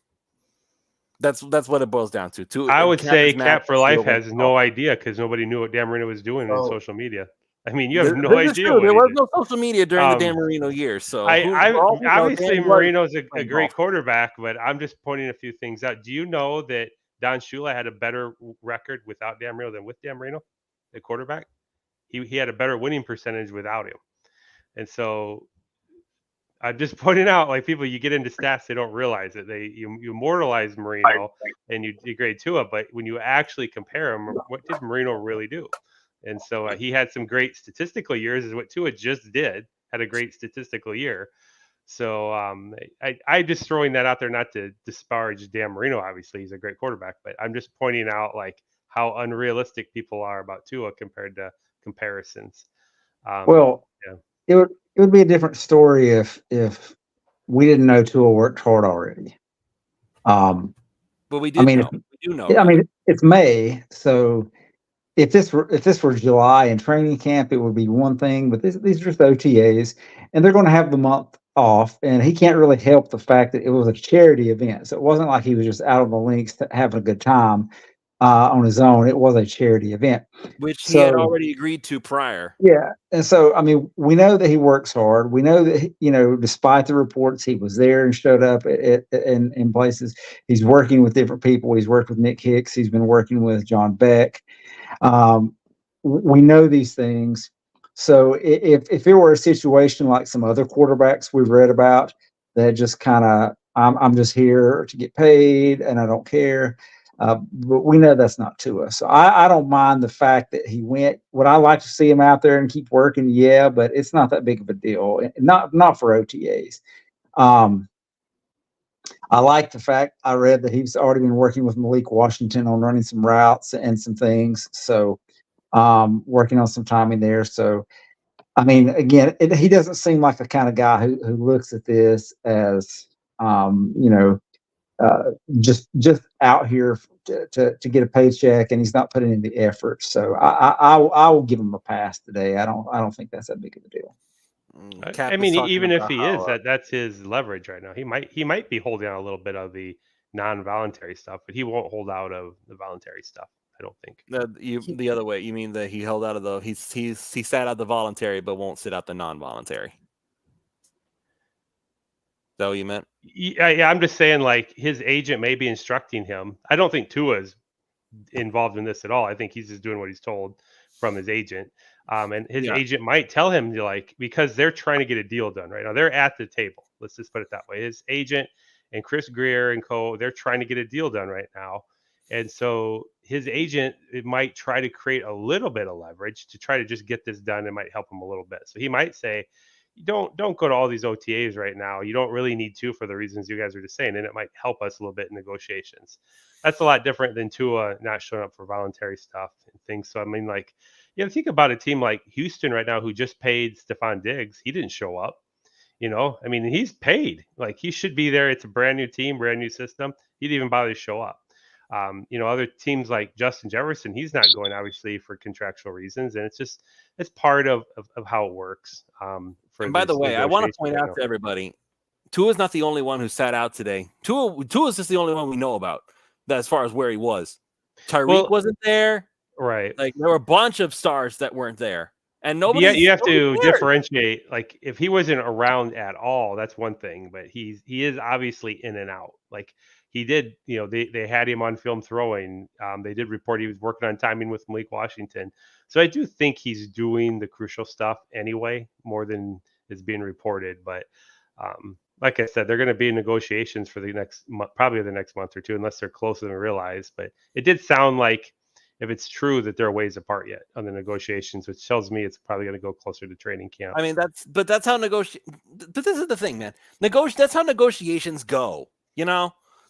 That's what it boils down to. I would say Cap for Life has golfing. no idea because nobody knew what Dan Marino was doing in social media. I mean, you have no This is idea. true. There was no social media during the Dan Marino years. So obviously Marino's a great quarterback, but I'm just pointing a few things out. Do you know that Don Shula had a better record without Dan Marino than with Dan Marino, the quarterback? He had a better winning percentage without him. And so I'm just pointing out, like, people, you get into stats, they don't realize it. You immortalize Marino and you degrade Tua, but when you actually compare them, what did Marino really do? And so he had some great statistical years, is what Tua just did. Had a great statistical year. So I just throwing that out there, not to disparage Dan Marino. Obviously, he's a great quarterback, but I'm just pointing out like how unrealistic people are about Tua compared to comparisons. Well, it would be a different story if we didn't know Tua worked hard already. But we did know. We do know. I mean, it's May, so if this were July and training camp, it would be one thing. But these are just OTAs, and they're going to have the month off, and he can't really help the fact that it was a charity event. So it wasn't like he was just out on the links having a good time on his own. It was a charity event, which he had already agreed to prior. Yeah, and so I mean, we know that he works hard. We know that despite the reports, he was there and showed up in places. He's working with different people. He's worked with Nick Hicks. He's been working with John Beck. We know these things. So if it were a situation like some other quarterbacks we've read about that just kind of I'm just here to get paid and I don't care. But we know that's not Tua. So I don't mind the fact that he went. Would I like to see him out there and keep working? Yeah, but it's not that big of a deal. Not for OTAs. I like the fact I read that he's already been working with Malik Washington on running some routes and some things. So working on some timing there. So I mean, again, he doesn't seem like the kind of guy who looks at this as just out here to get a paycheck, and he's not putting in the effort. So I will give him a pass today. I don't think that's that big of a deal. I mean, even if he is, that's his leverage right now. He might be holding out a little bit of the non-voluntary stuff, but he won't hold out of the voluntary stuff. I don't think. The other way, you mean that he held out of he sat out the voluntary, but won't sit out the non-voluntary. Is that what you meant? Yeah, I'm just saying, like, his agent may be instructing him. I don't think Tua's involved in this at all. I think he's just doing what he's told from his agent. And his agent might tell him to, like, because they're trying to get a deal done right now. They're at the table. Let's just put it that way. His agent and Chris Greer and co, they're trying to get a deal done right now. And so his agent might try to create a little bit of leverage to try to just get this done. It might help him a little bit. So he might say, don't go to all these OTAs right now. You don't really need to, for the reasons you guys are just saying, and it might help us a little bit in negotiations. That's a lot different than Tua not showing up for voluntary stuff and things. So I mean, like, Yeah, think about a team like Houston right now who just paid Stephon Diggs. He didn't show up. I mean, he's paid. Like he should be there. It's a brand new team, brand new system. He didn't even bother to show up. Other teams like Justin Jefferson, he's not going obviously for contractual reasons, and it's part of how it works. For And by the this way, I want to negotiation point right out now. to everybody, Tua's not the only one who sat out today. Tua's just the only one we know about that as far as where he was. Tyreek Well, wasn't there. right. Like there were a bunch of stars that weren't there. And But yeah, you have nobody to cared. differentiate. Like if he wasn't around at all, that's one thing. But he is obviously in and out. Like he did, they had him on film throwing. They did report he was working on timing with Malik Washington. So I do think he's doing the crucial stuff anyway, more than is being reported. But like I said, they're going to be in negotiations for the next probably the next month or two, unless they're closer than realize. But it did sound like, if it's true, that they're ways apart yet on the negotiations, which tells me it's probably going to go closer to training camp. I mean, that's how But this is the thing, man. That's how negotiations go.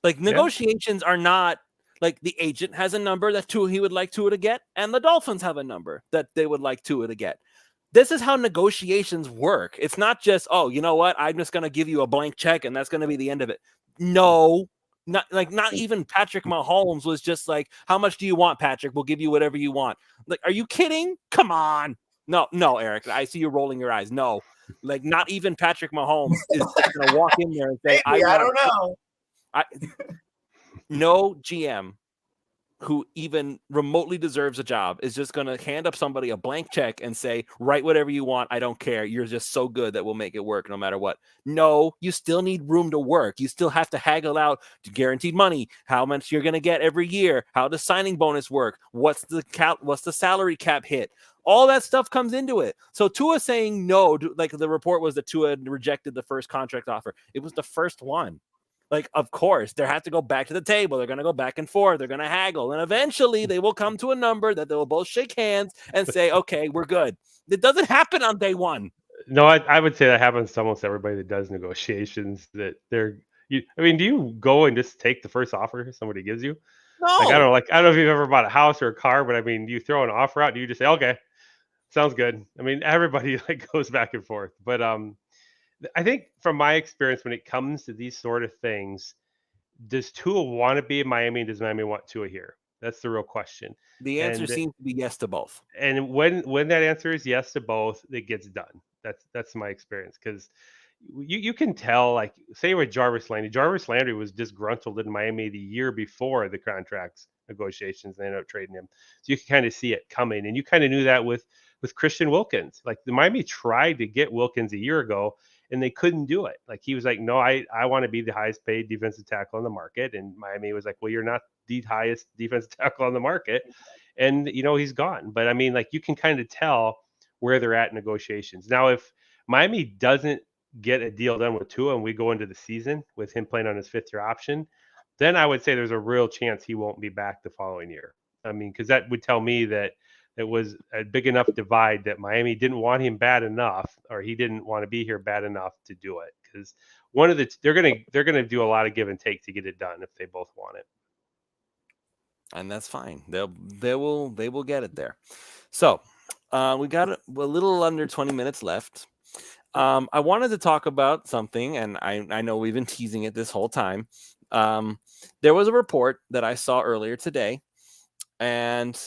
Like negotiations are not like the agent has a number that he would like Tua to get, and the Dolphins have a number that they would like Tua to get. This is how negotiations work. It's not just, oh, you know what? I'm just going to give you a blank check and that's going to be the end of it. No, not even Patrick Mahomes was just like, how much do you want, Patrick? We'll give you whatever you want. Like, are you kidding? Come on. No, Eric. I see you rolling your eyes. No, like not even Patrick Mahomes is going to walk in there and say, Maybe, I don't know. No GM who even remotely deserves a job is just going to hand up somebody a blank check and say, write whatever you want. I don't care. You're just so good that we'll make it work no matter what. No, you still need room to work. You still have to haggle out to guaranteed money, how much you're going to get every year, how does signing bonus work, what's the salary cap hit. All that stuff comes into it. So Tua saying no, like the report was that Tua rejected the first contract offer. It was the first one. Like, of course, they have to go back to the table. They're going to go back and forth. They're going to haggle. And eventually they will come to a number that they will both shake hands and say, okay, we're good. It doesn't happen on day one. No, I would say that happens to almost everybody that does negotiations. Do you go and just take the first offer somebody gives you? No. I don't know if you've ever bought a house or a car, but I mean, do you throw an offer out? Do you just say, okay, sounds good? I mean, everybody goes back and forth. But I think from my experience, when it comes to these sort of things, does Tua want to be in Miami? Does Miami want Tua here? That's the real question. The answer seems to be yes to both. And when that answer is yes to both, it gets done. That's my experience, because you can tell, like, say with Jarvis Landry was disgruntled in Miami the year before the contracts negotiations, and they ended up trading him. So you can kind of see it coming, and you kind of knew that with Christian Wilkins. Like the Miami tried to get Wilkins a year ago, and they couldn't do it. Like he was like, no, I want to be the highest paid defensive tackle on the market, and Miami was like, well, you're not the highest defensive tackle on the market, and he's gone. But I mean, like you can kind of tell where they're at in negotiations. Now, if Miami doesn't get a deal done with Tua and we go into the season with him playing on his 5th-year option, then I would say there's a real chance he won't be back the following year. I mean, because that would tell me that it was a big enough divide that Miami didn't want him bad enough, or he didn't want to be here bad enough to do it. Because they're gonna do a lot of give and take to get it done if they both want it. And that's fine. They will get it there. So we got a little under 20 minutes left. I wanted to talk about something, and I know we've been teasing it this whole time. There was a report that I saw earlier today, and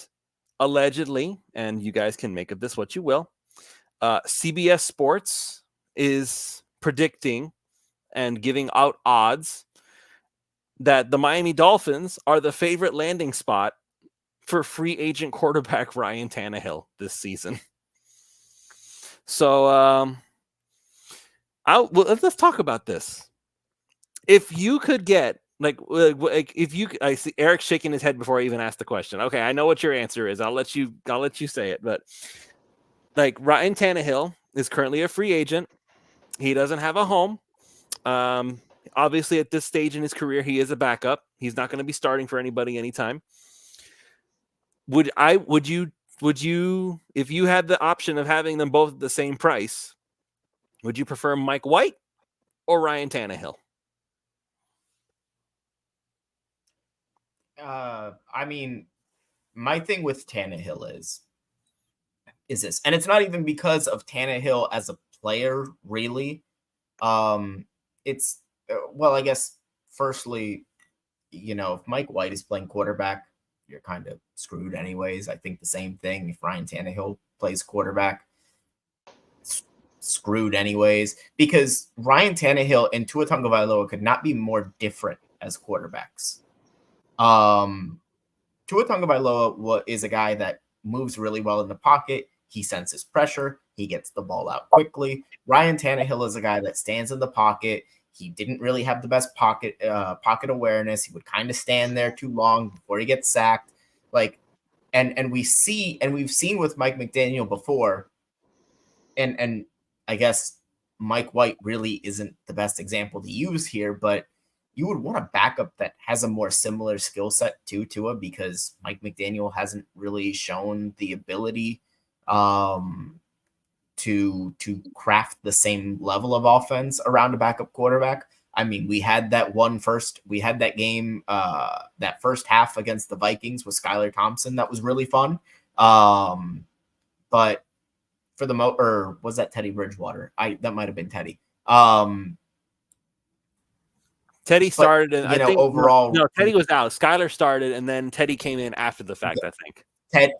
allegedly, and you guys can make of this what you will, CBS Sports is predicting and giving out odds that the Miami Dolphins are the favorite landing spot for free agent quarterback Ryan Tannehill this season. So let's talk about this. If you could get I see Eric shaking his head before I even asked the question. Okay, I know what your answer is. I'll let you say it. But like Ryan Tannehill is currently a free agent. He doesn't have a home. Obviously, at this stage in his career, he is a backup. He's not going to be starting for anybody anytime. Would you, if you had the option of having them both at the same price, would you prefer Mike White or Ryan Tannehill? I mean, my thing with Tannehill is is this? And it's not even because of Tannehill as a player, really. It's well, I guess firstly, if Mike White is playing quarterback, you're kind of screwed anyways. I think the same thing if Ryan Tannehill plays quarterback, screwed anyways, because Ryan Tannehill and Tua Tagovailoa could not be more different as quarterbacks. Tua Tagovailoa is a guy that moves really well in the pocket. He senses pressure. He gets the ball out quickly. Ryan Tannehill is a guy that stands in the pocket. He didn't really have the best pocket awareness. He would kind of stand there too long before he gets sacked. And we've seen with Mike McDaniel before, and I guess Mike White really isn't the best example to use here, but you would want a backup that has a more similar skill set to Tua, because Mike McDaniel hasn't really shown the ability to craft the same level of offense around a backup quarterback. I mean, we had that game, that first half against the Vikings with Skylar Thompson. That was really fun. But for the or was that Teddy Bridgewater? That might've been Teddy. Teddy started, and I think overall, no, Teddy was out. Skylar started, and then Teddy came in after the fact. I think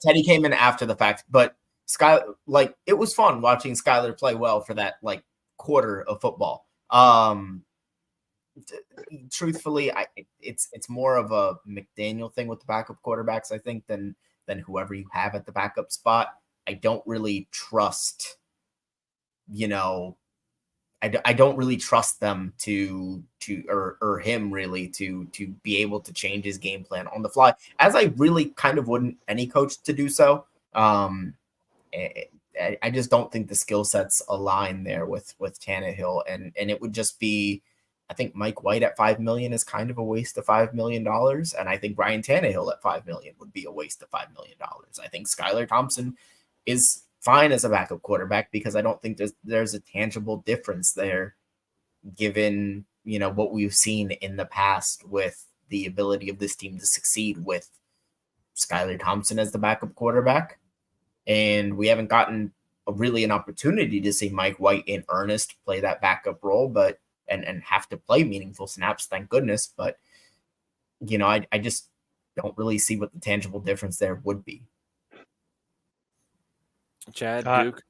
Teddy came in after the fact, but it was fun watching Skylar play well for that quarter of football. Truthfully, it's more of a McDaniel thing with the backup quarterbacks, I think, than whoever you have at the backup spot. I don't really trust, I don't really trust them or him really to be able to change his game plan on the fly, as I really kind of wouldn't any coach to do so. I just don't think the skill sets align there with Tannehill, and it would just be, I think Mike White at $5 million is kind of a waste of $5 million, and I think Ryan Tannehill at $5 million would be a waste of $5 million. I think Skylar Thompson is fine as a backup quarterback, because I don't think there's a tangible difference there, given what we've seen in the past with the ability of this team to succeed with Skylar Thompson as the backup quarterback. And we haven't gotten an opportunity to see Mike White in earnest play that backup role, but and have to play meaningful snaps, thank goodness. But I just don't really see what the tangible difference there would be. Chad, Duke.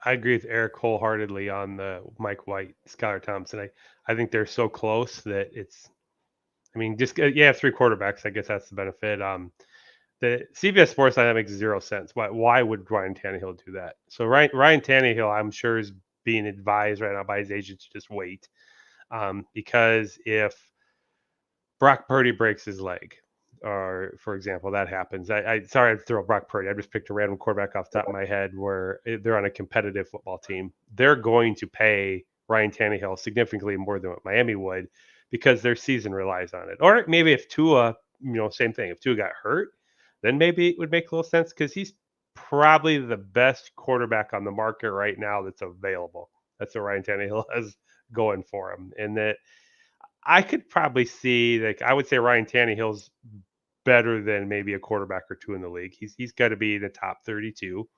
I agree with Eric wholeheartedly on the Mike White, Skylar Thompson. I think they're so close that just have three quarterbacks. I guess that's the benefit. The CBS Sports line, that makes zero sense. Why would Ryan Tannehill do that? So Ryan Tannehill, I'm sure, is being advised right now by his agent to just wait, because if Brock Purdy breaks his leg, or for example, that happens. Sorry to throw Brock Purdy. I just picked a random quarterback off the top of my head where they're on a competitive football team. They're going to pay Ryan Tannehill significantly more than what Miami would, because their season relies on it. Or maybe if Tua, same thing. If Tua got hurt, then maybe it would make a little sense, because he's probably the best quarterback on the market right now that's available. That's what Ryan Tannehill has going for him. And that I could probably see, I would say Ryan Tannehill's better than maybe a quarterback or two in the league. He's got to be in the top 32.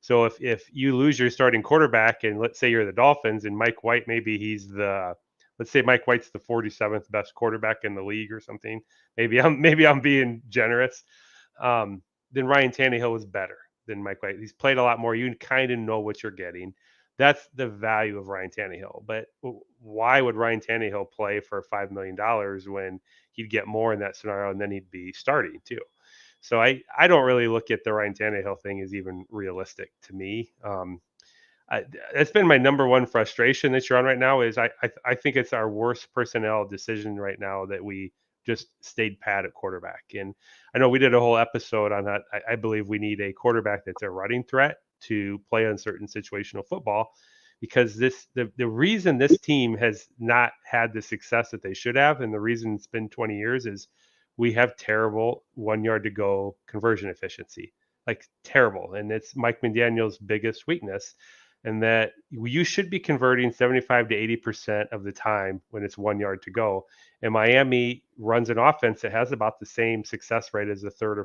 So if you lose your starting quarterback, and let's say you're the Dolphins, and Mike White, let's say Mike White's the 47th best quarterback in the league or something. Maybe I'm being generous. Then Ryan Tannehill is better than Mike White. He's played a lot more. You kind of know what you're getting. That's the value of Ryan Tannehill. But why would Ryan Tannehill play for $5 million when he'd get more in that scenario, and then he'd be starting too? So I don't really look at the Ryan Tannehill thing as even realistic to me. That's been my number one frustration that you're on right now. Is I think it's our worst personnel decision right now that we just stayed pat at quarterback. And I know we did a whole episode on that. I believe we need a quarterback that's a running threat to play uncertain situational football, because the reason this team has not had the success that they should have, and the reason it's been 20 years, is we have terrible 1 yard to go conversion efficiency, terrible. And it's Mike McDaniel's biggest weakness, and that you should be converting 75 to 80% of the time when it's 1 yard to go. And Miami runs an offense that has about the same success rate as the 3 to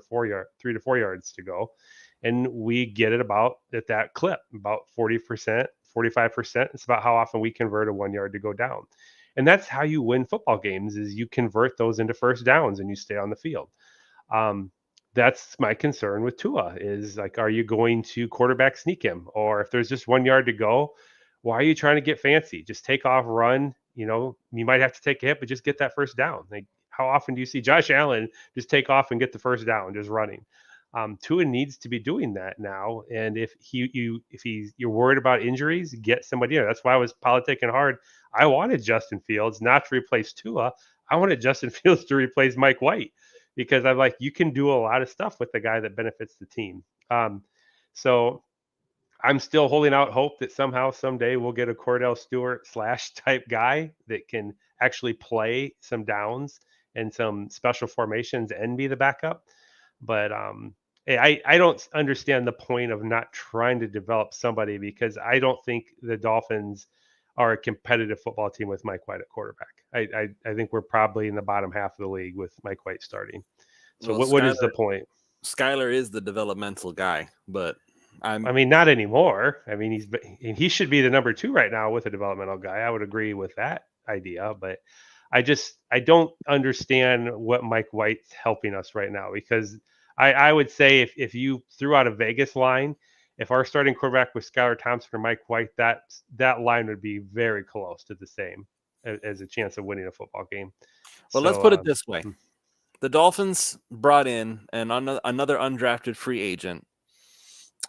4 yards to go. and we get it about at that clip, about 40%, 45%. It's about how often we convert a 1 yard to go down. And that's how you win football games, is you convert those into first downs and you stay on the field. That's my concern with Tua, is like, are you going to quarterback sneak him? Or if there's just 1 yard to go, why are you trying to get fancy? Just take off, run. You might have to take a hit, but just get that first down. Like, how often do you see Josh Allen just take off and get the first down, just running? Tua needs to be doing that now. And if you're worried about injuries, get somebody in. That's why I was politicking hard. I wanted Justin Fields not to replace Tua. I wanted Justin Fields to replace Mike White, because I'm like, you can do a lot of stuff with the guy that benefits the team. So I'm still holding out hope that somehow, someday, we'll get a Cordell Stewart / type guy that can actually play some downs and some special formations and be the backup. But I don't understand the point of not trying to develop somebody, because I don't think the Dolphins are a competitive football team with Mike White at quarterback. I think we're probably in the bottom half of the league with Mike White starting. So what is the point? Skyler is the developmental guy, but I mean, not anymore. I mean, he should be the number 2 right now with a developmental guy. I would agree with that idea, but I don't understand what Mike White's helping us right now, because I would say if you threw out a Vegas line, if our starting quarterback was Skylar Thompson or Mike White, that line would be very close to the same as a chance of winning a football game. Well, let's put it this way. The Dolphins brought in another undrafted free agent.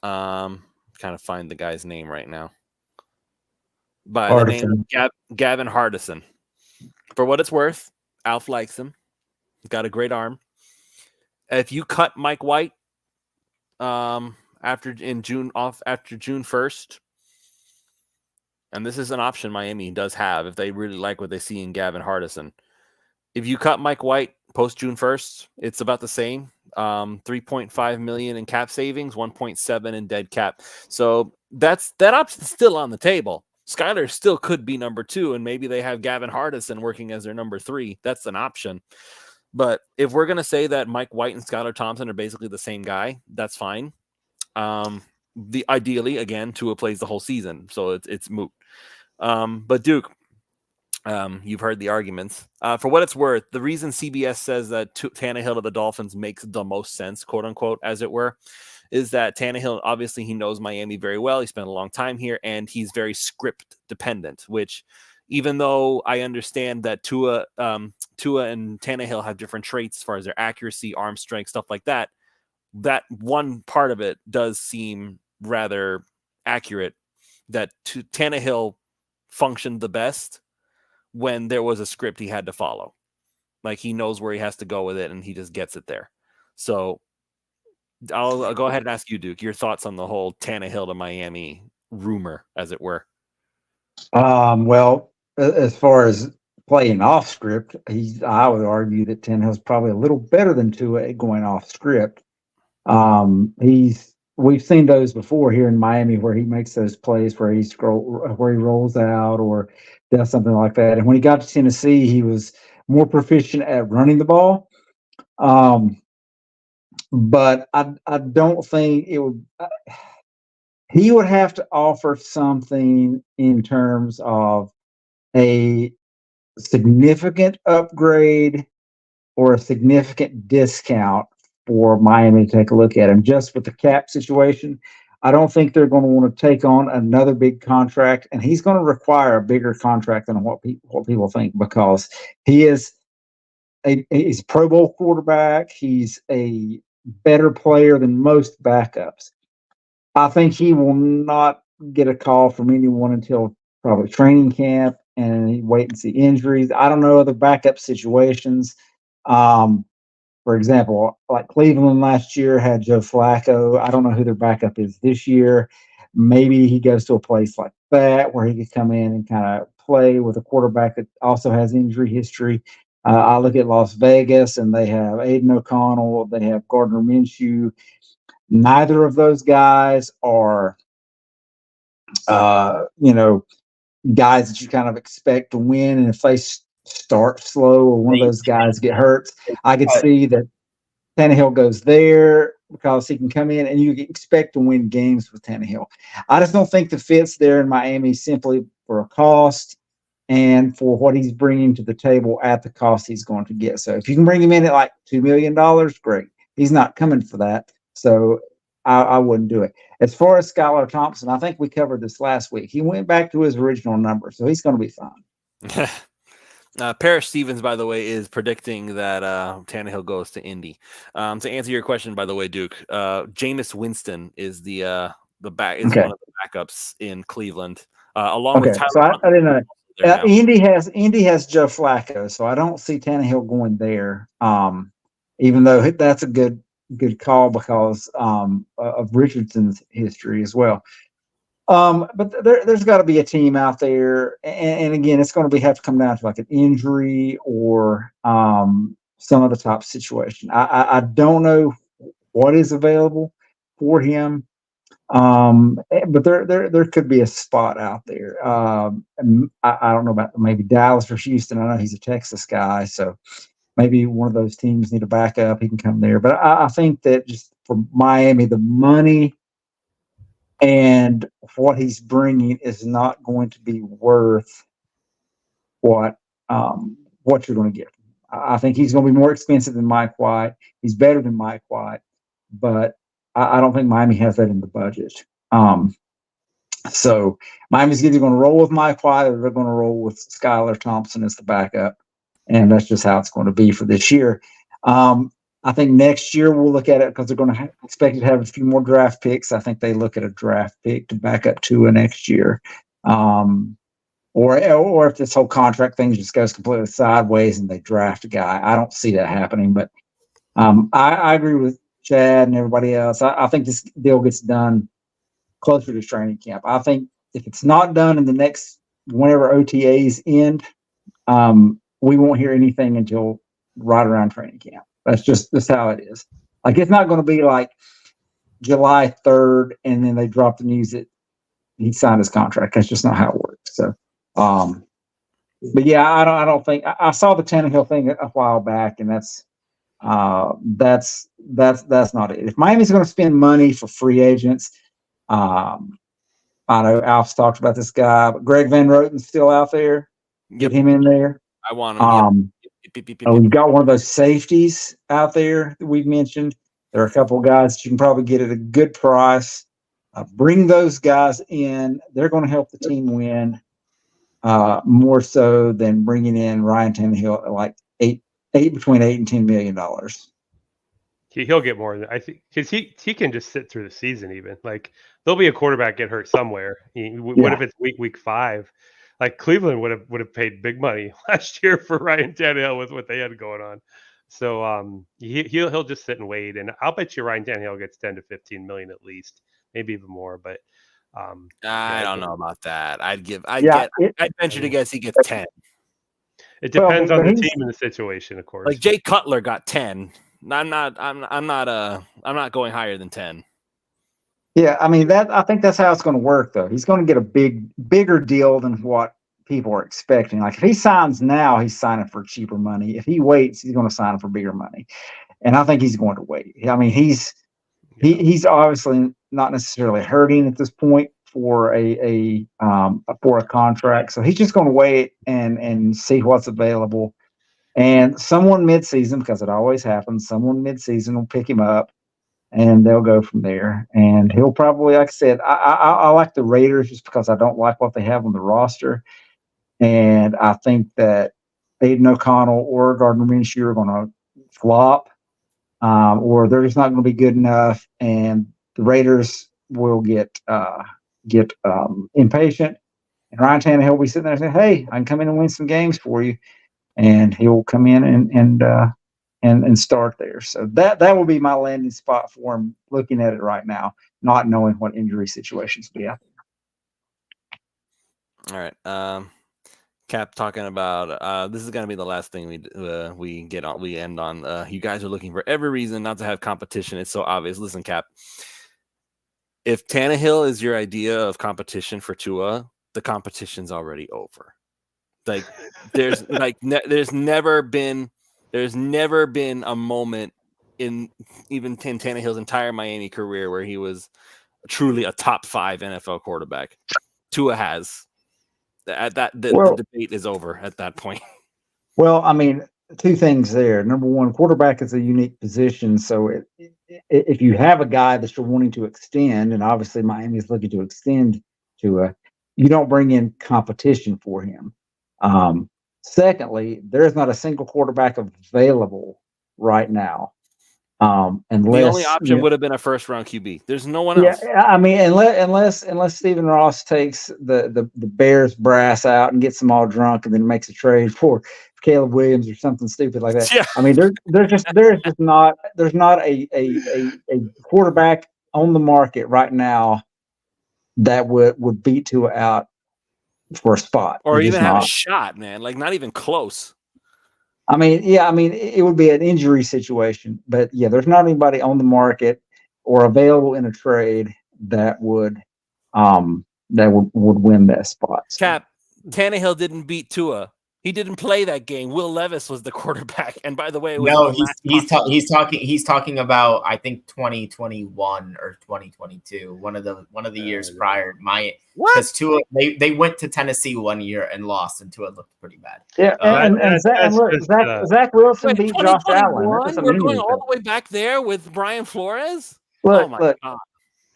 Kind of find the guy's name right now. By the name of Gavin Hardison. For what it's worth, Alf likes him. He's got a great arm. If you cut Mike White after June 1st, and this is an option Miami does have if they really like what they see in Gavin Hardison. If you cut Mike White post June 1st, it's about the same. $3.5 million in cap savings, 1.7 in dead cap. So that option's still on the table. Skyler still could be number 2, and maybe they have Gavin Hardison working as their number 3. That's an option. But if we're going to say that Mike White and Skylar Thompson are basically the same guy, that's fine. Ideally, again, Tua plays the whole season, so it's moot. But Duke, you've heard the arguments. For what it's worth, the reason CBS says that Tannehill to the Dolphins makes the most sense, quote unquote, as it were, is that Tannehill, obviously, he knows Miami very well. He spent a long time here, and he's very script dependent, which, even though I understand that Tua and Tannehill have different traits as far as their accuracy, arm strength, stuff like that, that one part of it does seem rather accurate, that Tannehill functioned the best when there was a script he had to follow. Like, he knows where he has to go with it, and he just gets it there. So I'll go ahead and ask you, Duke, your thoughts on the whole Tannehill to Miami rumor, as it were. Well, as far as playing off script, I would argue that Tannehill's probably a little better than Tua at going off script. We've seen those before here in Miami where he makes those plays where he rolls out or does something like that. And when he got to Tennessee, he was more proficient at running the ball. But I don't think it would. He would have to offer something in terms of a significant upgrade or a significant discount for Miami to take a look at him. Just with the cap situation, I don't think they're going to want to take on another big contract, and he's going to require a bigger contract than what people think, because he's a Pro Bowl quarterback. He's a better player than most backups. I think he will not get a call from anyone until probably training camp, and wait and see injuries. I don't know other backup situations. For example, like Cleveland last year had Joe Flacco. I don't know who their backup is this year. Maybe he goes to a place like that where he could come in and kind of play with a quarterback that also has injury history. I look at Las Vegas, and they have Aiden O'Connell. They have Gardner Minshew. Neither of those guys are, guys that you kind of expect to win. And if they start slow or one of those guys get hurt, I could see that Tannehill goes there. because he can come in and you expect to win games with Tannehill. I just don't think the fit's there in Miami simply for a cost and for what he's bringing to the table at the cost he's going to get. So if you can bring him in at like $2 million, great. He's not coming for that. So I wouldn't do it. As far as Skylar Thompson, I think we covered this last week. He went back to his original number, so he's going to be fine. Parrish Stevens, by the way, is predicting that Tannehill goes to Indy. To answer your question, by the way, Duke, Jameis Winston is one of the backups in Cleveland, along with Tyler. So I didn't know. Indy has Joe Flacco, so I don't see Tannehill going there. Even though that's a good call because of Richardson's history as well. But there's got to be a team out there, and again, it's going to have to come down to like an injury or some other type of situation. I don't know what is available for him, but there could be a spot out there. I don't know about maybe Dallas or Houston. I know he's a Texas guy, so maybe one of those teams need a backup. He can come there, but I think that just for Miami, the money and what he's bringing is not going to be worth what you're going to get. I think he's going to be more expensive than Mike White. He's better than Mike White, but I don't think Miami has that in the budget. So Miami's either going to roll with Mike White or they're going to roll with Skylar Thompson as the backup, and that's just how it's going to be for this year. I think next year we'll look at it because they're going to expect to have a few more draft picks. I think they look at a draft pick to back up Tua next year. Or if this whole contract thing just goes completely sideways and they draft a guy. I don't see that happening, but I agree with Chad and everybody else. I think this deal gets done closer to training camp. I think if it's not done in the next whenever OTAs end, we won't hear anything until right around training camp. That's how it is. Like, it's not going to be like July 3rd and then they drop the news that he signed his contract. That's just not how it works. So, but yeah, I don't think I saw the Tannehill thing a while back, and that's not it. If Miami's going to spend money for free agents, I know Alf's talked about this guy, but Greg Van Roten's still out there. Get him in there. I want him. We've got one of those safeties out there that we've mentioned. There are a couple of guys that you can probably get at a good price. Bring those guys in. They're going to help the team win more so than bringing in Ryan Tannehill at like between $8 and $10 million. He'll get more than I think because he can just sit through the season. Even like there'll be a quarterback get hurt somewhere. What if it's week 5? Like Cleveland would have paid big money last year for Ryan Tannehill with what they had going on. So he'll just sit and wait, and I'll bet you Ryan Tannehill gets 10 to 15 million at least, maybe even more. But I don't know about that. I'd venture to guess he gets 10. It depends on the team and the situation, of course. Like Jay Cutler got 10. I'm not going higher than 10. Yeah, I mean I think that's how it's going to work though. He's going to get a bigger deal than what people are expecting. Like if he signs now, he's signing for cheaper money. If he waits, he's going to sign for bigger money. And I think he's going to wait. I mean, he's obviously not necessarily hurting at this point for a contract. So he's just going to wait and see what's available. And someone midseason, because it always happens, someone midseason will pick him up and they'll go from there. And he'll probably, like I said, I like the Raiders just because I don't like what they have on the roster. And I think that Aiden O'Connell or Gardner Minshew are going to flop, or they're just not going to be good enough. And the Raiders will get impatient. And Ryan Tannehill will be sitting there saying, "Hey, I can come in and win some games for you." And he'll come in and start there. So that will be my landing spot for him, looking at it right now, not knowing what injury situations will be out there. All right. Cap talking about this is going to be the last thing we end on. You guys are looking for every reason not to have competition. It's so obvious. Listen, Cap, if Tannehill is your idea of competition for Tua, the competition's already over. Like there's never been a moment in even Tim Tannehill's entire Miami career where he was truly a top 5 NFL quarterback. Tua has. The debate is over at that point. Well, I mean, two things there. Number one, quarterback is a unique position. So if you have a guy that you're wanting to extend, and obviously Miami is looking to extend Tua, you don't bring in competition for him. Secondly, there's not a single quarterback available right now. Unless the only option would have been a first-round QB. There's no one else. Yeah, I mean, unless Stephen Ross takes the Bears brass out and gets them all drunk and then makes a trade for Caleb Williams or something stupid like that. Yeah. I mean, there's not a quarterback on the market right now that would beat Tua out for a spot or even have a shot, man. Like not even close. I mean, it would be an injury situation, but yeah, there's not anybody on the market or available in a trade that would win that spot. Cap, Tannehill didn't beat Tua. He didn't play that game. Will Levis was the quarterback, and by the way, it was he's talking about I think 2021 or 2022, one of the years prior. Because Tua they went to Tennessee one year and lost, and Tua looked pretty bad. Yeah, Zach Wilson beat Josh Allen. We're going all the way back there with Brian Flores. Look,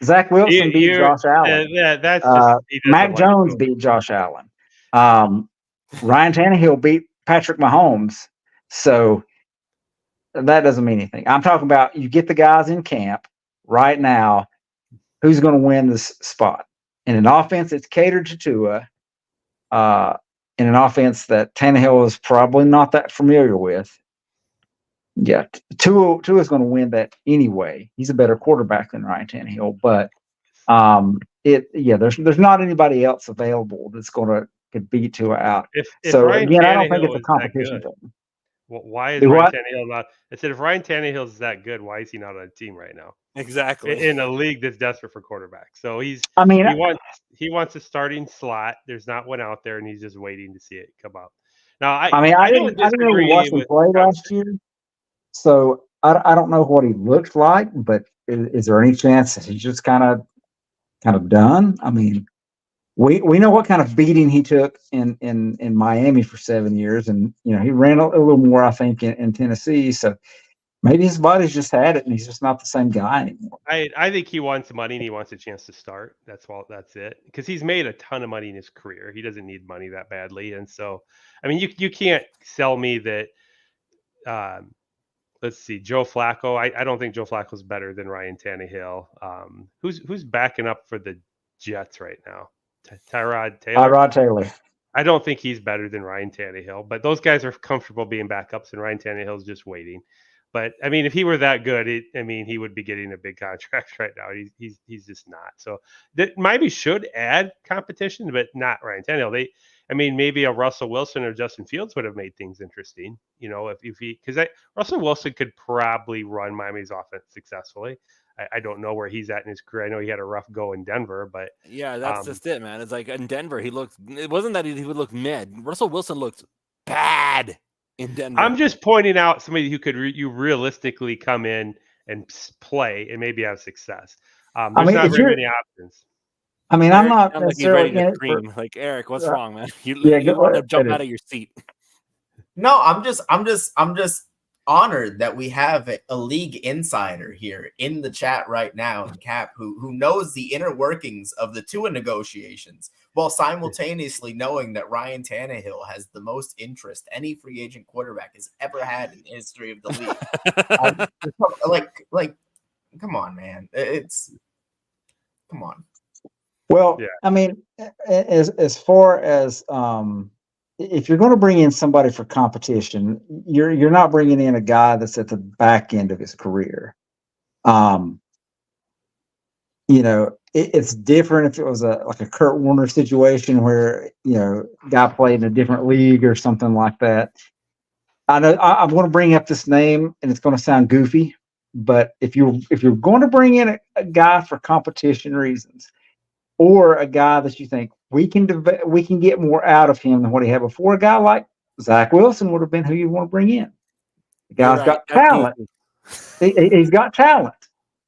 Zach Wilson beat Josh Allen. That's just, Mac Jones beat Josh Allen. Ryan Tannehill beat Patrick Mahomes. So that doesn't mean anything. I'm talking about you get the guys in camp right now. Who's going to win this spot? In an offense that's catered to Tua, in an offense that Tannehill is probably not that familiar with. Yeah, Tua is going to win that anyway. He's a better quarterback than Ryan Tannehill, but there's not anybody else available that's going to could beat Tua out. If so Ryan again, Tannehill I don't think it's a competition. Well, why is Ryan Tannehill not? I said if Ryan Tannehill is that good, why is he not on a team right now? Exactly. In a league that's desperate for quarterbacks. So he wants a starting slot. There's not one out there, and he's just waiting to see it come up. Now, I didn't really watch him play last year, so I don't know what he looked like. But is there any chance that he's just kind of done? I mean, we know what kind of beating he took in Miami for 7 years, and he ran a little more, I think, in Tennessee. So maybe his body's just had it, and he's just not the same guy anymore. I think he wants money and he wants a chance to start. That's it. Because he's made a ton of money in his career. He doesn't need money that badly, and so I mean, you can't sell me that. Let's see, Joe Flacco. I don't think Joe Flacco's better than Ryan Tannehill. Who's backing up for the Jets right now? Tyrod Taylor. I don't think he's better than Ryan Tannehill, but those guys are comfortable being backups, and Ryan Tannehill's just waiting. But I mean, if he were that good, he would be getting a big contract right now. He's just not. So that Miami should add competition, but not Ryan Tannehill. Maybe a Russell Wilson or Justin Fields would have made things interesting. Because Russell Wilson could probably run Miami's offense successfully. I don't know where he's at in his career. I know he had a rough go in Denver, but yeah, that's just it, man. It's like in Denver, it wasn't that he would look mid. Russell Wilson looked bad in Denver. I'm just pointing out somebody who could you realistically come in and play and maybe have success. There's not very many options. I mean, Eric, I'm not necessarily ready to scream. Like Eric, what's wrong, man? You want to jump out of your seat. No, I'm just honored that we have a league insider here in the chat right now, and Cap, who knows the inner workings of the Tua negotiations, while simultaneously knowing that Ryan Tannehill has the most interest any free agent quarterback has ever had in the history of the league. like, come on, man. Come on. Well, yeah. I mean, as far as if you're going to bring in somebody for competition, you're not bringing in a guy that's at the back end of his career. It's different if it was like a Kurt Warner situation where guy played in a different league or something like that. I know I'm going to bring up this name, and it's going to sound goofy, but if you're going to bring in a guy for competition reasons, or a guy that you think we can get more out of him than what he had before, a guy like Zach Wilson would have been who you want to bring in. The guy's got talent. He's got talent.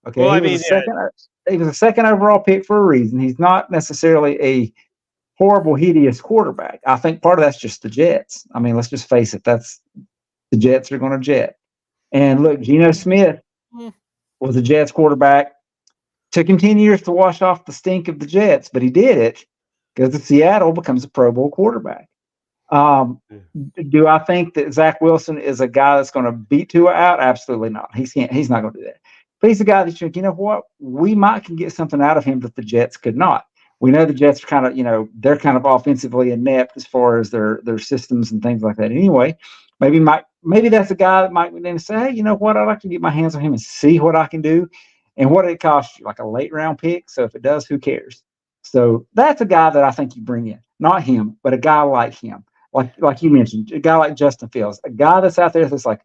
Okay, Well, he was a second overall pick for a reason. He's not necessarily a horrible, hideous quarterback. I think part of that's just the Jets. I mean, let's just face it. That's the Jets are going to jet. And look, Geno Smith was a Jets quarterback. Took him 10 years to wash off the stink of the Jets, but he did it because the Seattle becomes a Pro Bowl quarterback. Do I think that Zach Wilson is a guy that's going to beat Tua out? Absolutely not. He's not going to do that. But he's a guy that you think, you know what? We might can get something out of him that the Jets could not. We know the Jets are kind of, they're kind of offensively inept as far as their systems and things like that. Anyway, maybe that's a guy that might then say, hey, you know what? I'd like to get my hands on him and see what I can do. And what did it cost you? Like a late round pick. So if it does, who cares? So that's a guy that I think you bring in. Not him, but a guy like him. Like you mentioned, a guy like Justin Fields, a guy that's out there that's like,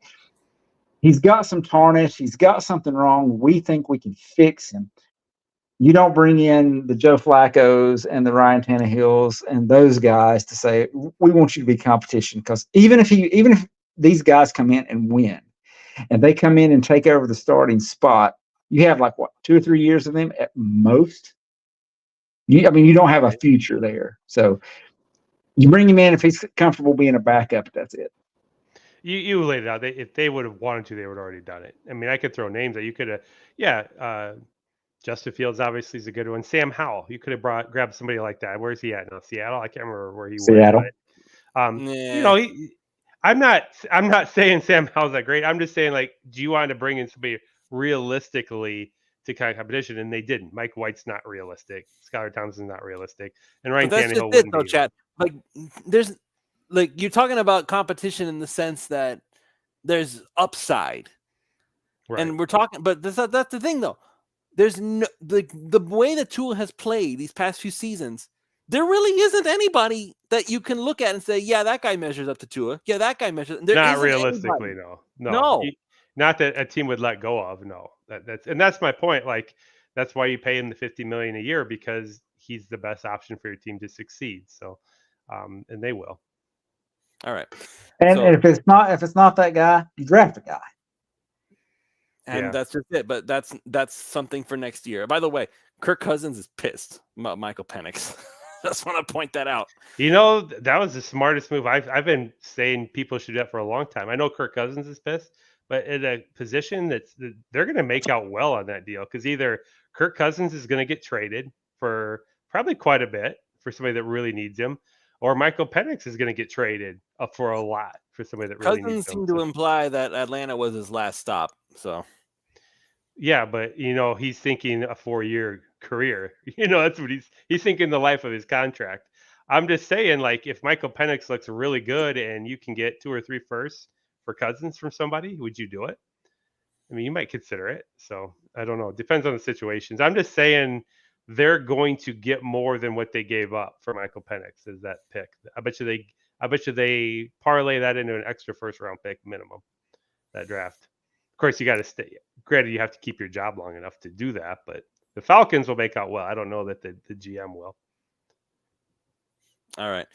he's got some tarnish, he's got something wrong. We think we can fix him. You don't bring in the Joe Flacco's and the Ryan Tannehills and those guys to say, we want you to be competition. Because even if these guys come in and win, and they come in and take over the starting spot, you have 2 or 3 years of them at most. You don't have a future there. So you bring him in if he's comfortable being a backup. That's it. You laid it out. If they would have wanted to, they would have already done it. I mean, I could throw names that you could have. Justin Fields obviously is a good one. Sam Howell, you could have grabbed somebody like that. Where's he at now? Seattle. I can't remember where he Seattle. Was. I'm not saying Sam Howell's that great. I'm just saying, do you want to bring in somebody realistically to kind of competition? And they didn't. Mike White's not realistic. Skylar Thompson's not realistic. And Ryan Tannehill wouldn't be. Chad. There's you're talking about competition in the sense that there's upside, right. And we're talking, but that's the thing though. There's no the way that Tua has played these past few seasons. There really isn't anybody that you can look at and say, yeah, that guy measures up to Tua. Yeah, that guy measures. Not realistically, no. Not that a team would let go of. No, that's my point. That's why you pay him the $50 million a year, because he's the best option for your team to succeed. So, and they will. All right. And if it's not that guy, you draft a guy. And that's just it. But that's something for next year. By the way, Kirk Cousins is pissed about Michael Penix. Just want to point that out. That was the smartest move. I've been saying people should do that for a long time. I know Kirk Cousins is pissed, but at a position they're going to make out well on that deal, because either Kirk Cousins is going to get traded for probably quite a bit for somebody that really needs him, or Michael Penix is going to get traded for a lot for somebody that really needs him. Cousins seemed to imply that Atlanta was his last stop. So, yeah, but he's thinking a 4-year career. That's what he's thinking, the life of his contract. I'm just saying, if Michael Penix looks really good and you can get 2 or 3 firsts for Cousins from somebody, would you do it? I mean, you might consider it. So I don't know. It depends on the situations. I'm just saying they're going to get more than what they gave up for Michael Penix as that pick. I bet you they parlay that into an extra first-round pick minimum, that draft. Of course, you got to stay. Granted, you have to keep your job long enough to do that, but the Falcons will make out well. I don't know that the GM will. All right.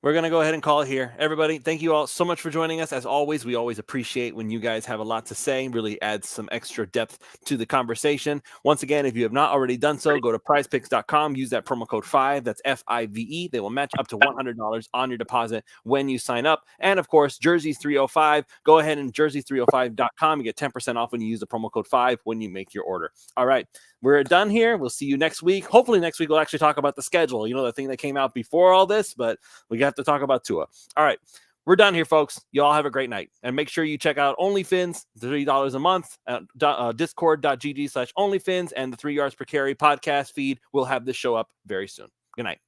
We're going to go ahead and call it here. Everybody, thank you all so much for joining us. As always, we always appreciate when you guys have a lot to say. Really adds some extra depth to the conversation. Once again, if you have not already done so, go to prizepicks.com. Use that promo code 5. That's FIVE. They will match up to $100 on your deposit when you sign up. And, of course, Jerseys 305. Go ahead and jerseys305.com. You get 10% off when you use the promo code 5 when you make your order. All right. We're done here. We'll see you next week. Hopefully next week we'll actually talk about the schedule. The thing that came out before all this, but we have to talk about Tua. All right. We're done here, folks. You all have a great night. And make sure you check out OnlyFins, $3 a month, at discord.gg/OnlyFins, and the 3 Yards Per Carry podcast feed. We'll have this show up very soon. Good night.